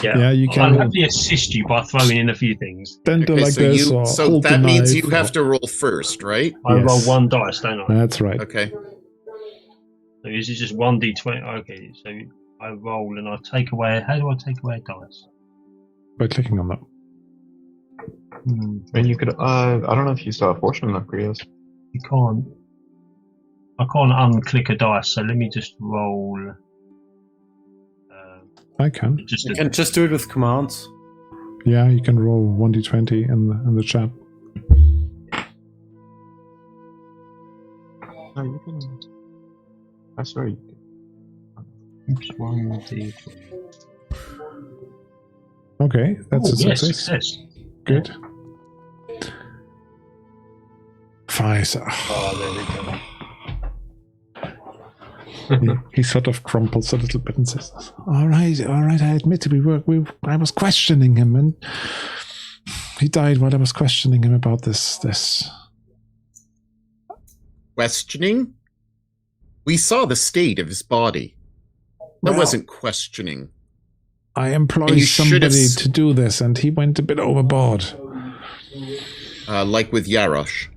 Yeah, you can. I'll happily assist you by throwing in a few things. Then do Okay, like so this, or so hold the that means knife, you have to roll first, right? I Yes. roll 1 dice, don't I? That's right. Okay. So is it just 1d20? Okay, so I roll and I take away. How do I take away a dice? By clicking on that. And you could, I don't know if you saw a fortune enough, Krios. You can't. I can't unclick a dice, so let me just roll. I can. You can just do it with commands. Yeah, you can roll 1d20 in the chat. No, you can. I swear you can. Oops, 1d20. Okay, that's a Yes, success. success. Good. 5. Oh, there we go. He sort of crumples a little bit and says, all right, I admit I was questioning him, and he died while I was questioning him about this. Questioning? We saw the state of his body. That Well, wasn't questioning. I And employed you should have somebody to do this, and he went a bit overboard. Like with Yarosh.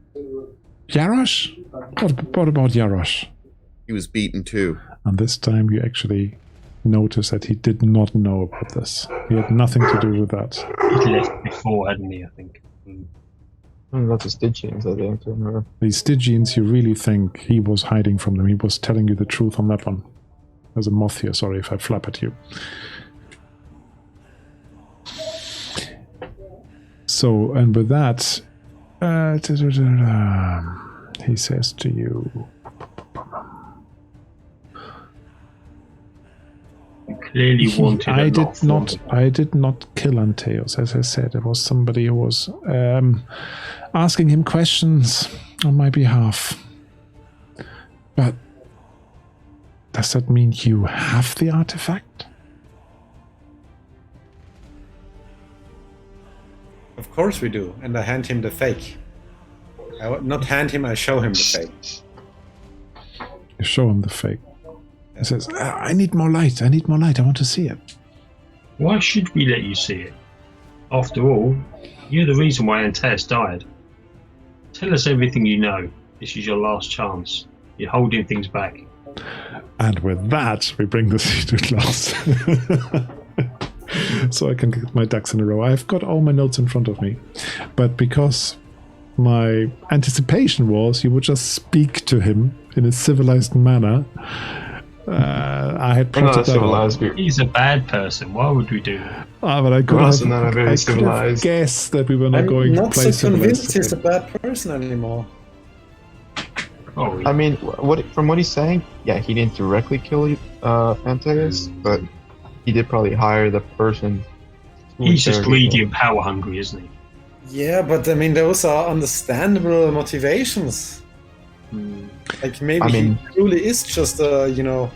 Yarosh? What about Yarosh? He was beaten too. And this time you actually notice that he did not know about this. He had nothing to do with that. He'd left before, hadn't he? I think. That's a Stygians, I think. Or... These Stygians, you really think he was hiding from them. He was telling you the truth on that one. There's a moth here, sorry if I flap at you. So, and with that, he says to you, You clearly wanted. I did not kill Anteos. As I said, it was somebody who was asking him questions on my behalf. But does that mean you have the artifact? Of course we do, and I hand him the fake. I would not hand him, I show him the fake. You show him the fake. He says, I need more light. I want to see it. Why should we let you see it? After all, you're the reason why Antaeus died. Tell us everything you know. This is your last chance. You're holding things back. And with that, we bring the secret class. So I can get my ducks in a row. I've got all my notes in front of me. But because my anticipation was you would just speak to him in a civilized manner, I had plotted that out. He's a bad person. Why would we do that? But I could have guessed that we were not going to play I'm not so convinced civilized. he's a bad person anymore. Oh, I mean, from what he's saying, yeah, he didn't directly kill Antaeus, but he did probably hire the person. He's just greedy and power hungry, isn't he? Yeah, but I mean, those are understandable motivations. Like maybe he truly is just a,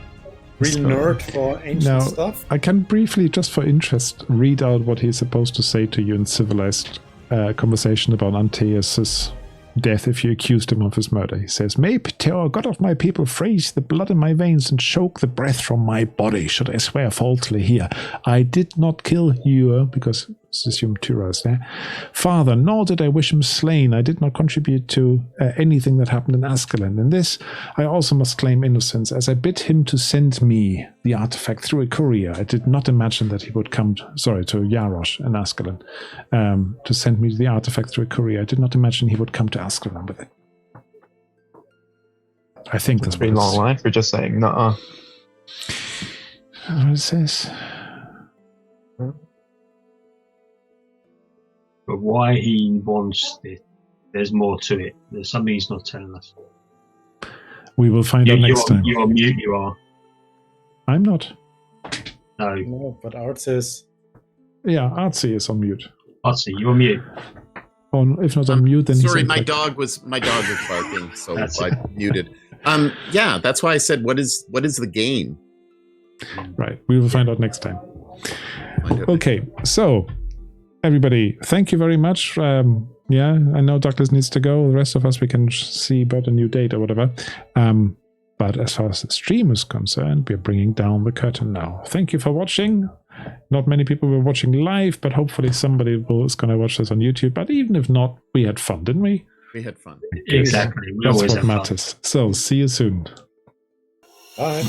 real nerd for ancient stuff. I can briefly, just for interest, read out what he's supposed to say to you in civilized conversation about Antaeus' death if you accused him of his murder. He says, "May Pteh, god of my people, freeze the blood in my veins and choke the breath from my body, should I swear falsely here. I did not kill you," because it's assumed Tyra is there, "father, nor did I wish him slain. I did not contribute to anything that happened in Ascalon. In this, I also must claim innocence, as I bid him to send me the artifact through a courier. I did not imagine that he would come, to Yarosh in Ascalon, to send me the artifact through a courier. I did not imagine he would come to Ascalon with it." I think that's pretty long line for just saying, nuh-uh. That's what it says. But why he wants this, there's more to it. There's something he's not telling us. We will find out next time. You're on mute, you are. I'm not. No. No, but Art says... Yeah, Artsy is on mute. Artsy, you're on mute. If not on mute, then sorry, he's my dog was barking, so That's I muted. Yeah, that's why I said, what is the game? Right, we will find out next time. Okay, so everybody, thank you very much. Yeah, I know Douglas needs to go. The rest of us, we can see about a new date or whatever. But as far as the stream is concerned, we're bringing down the curtain now. Thank you for watching. Not many people were watching live, but hopefully somebody is going to watch this on YouTube. But even if not, we had fun, didn't we? We had fun. Exactly. That's what matters. So, see you soon. Bye.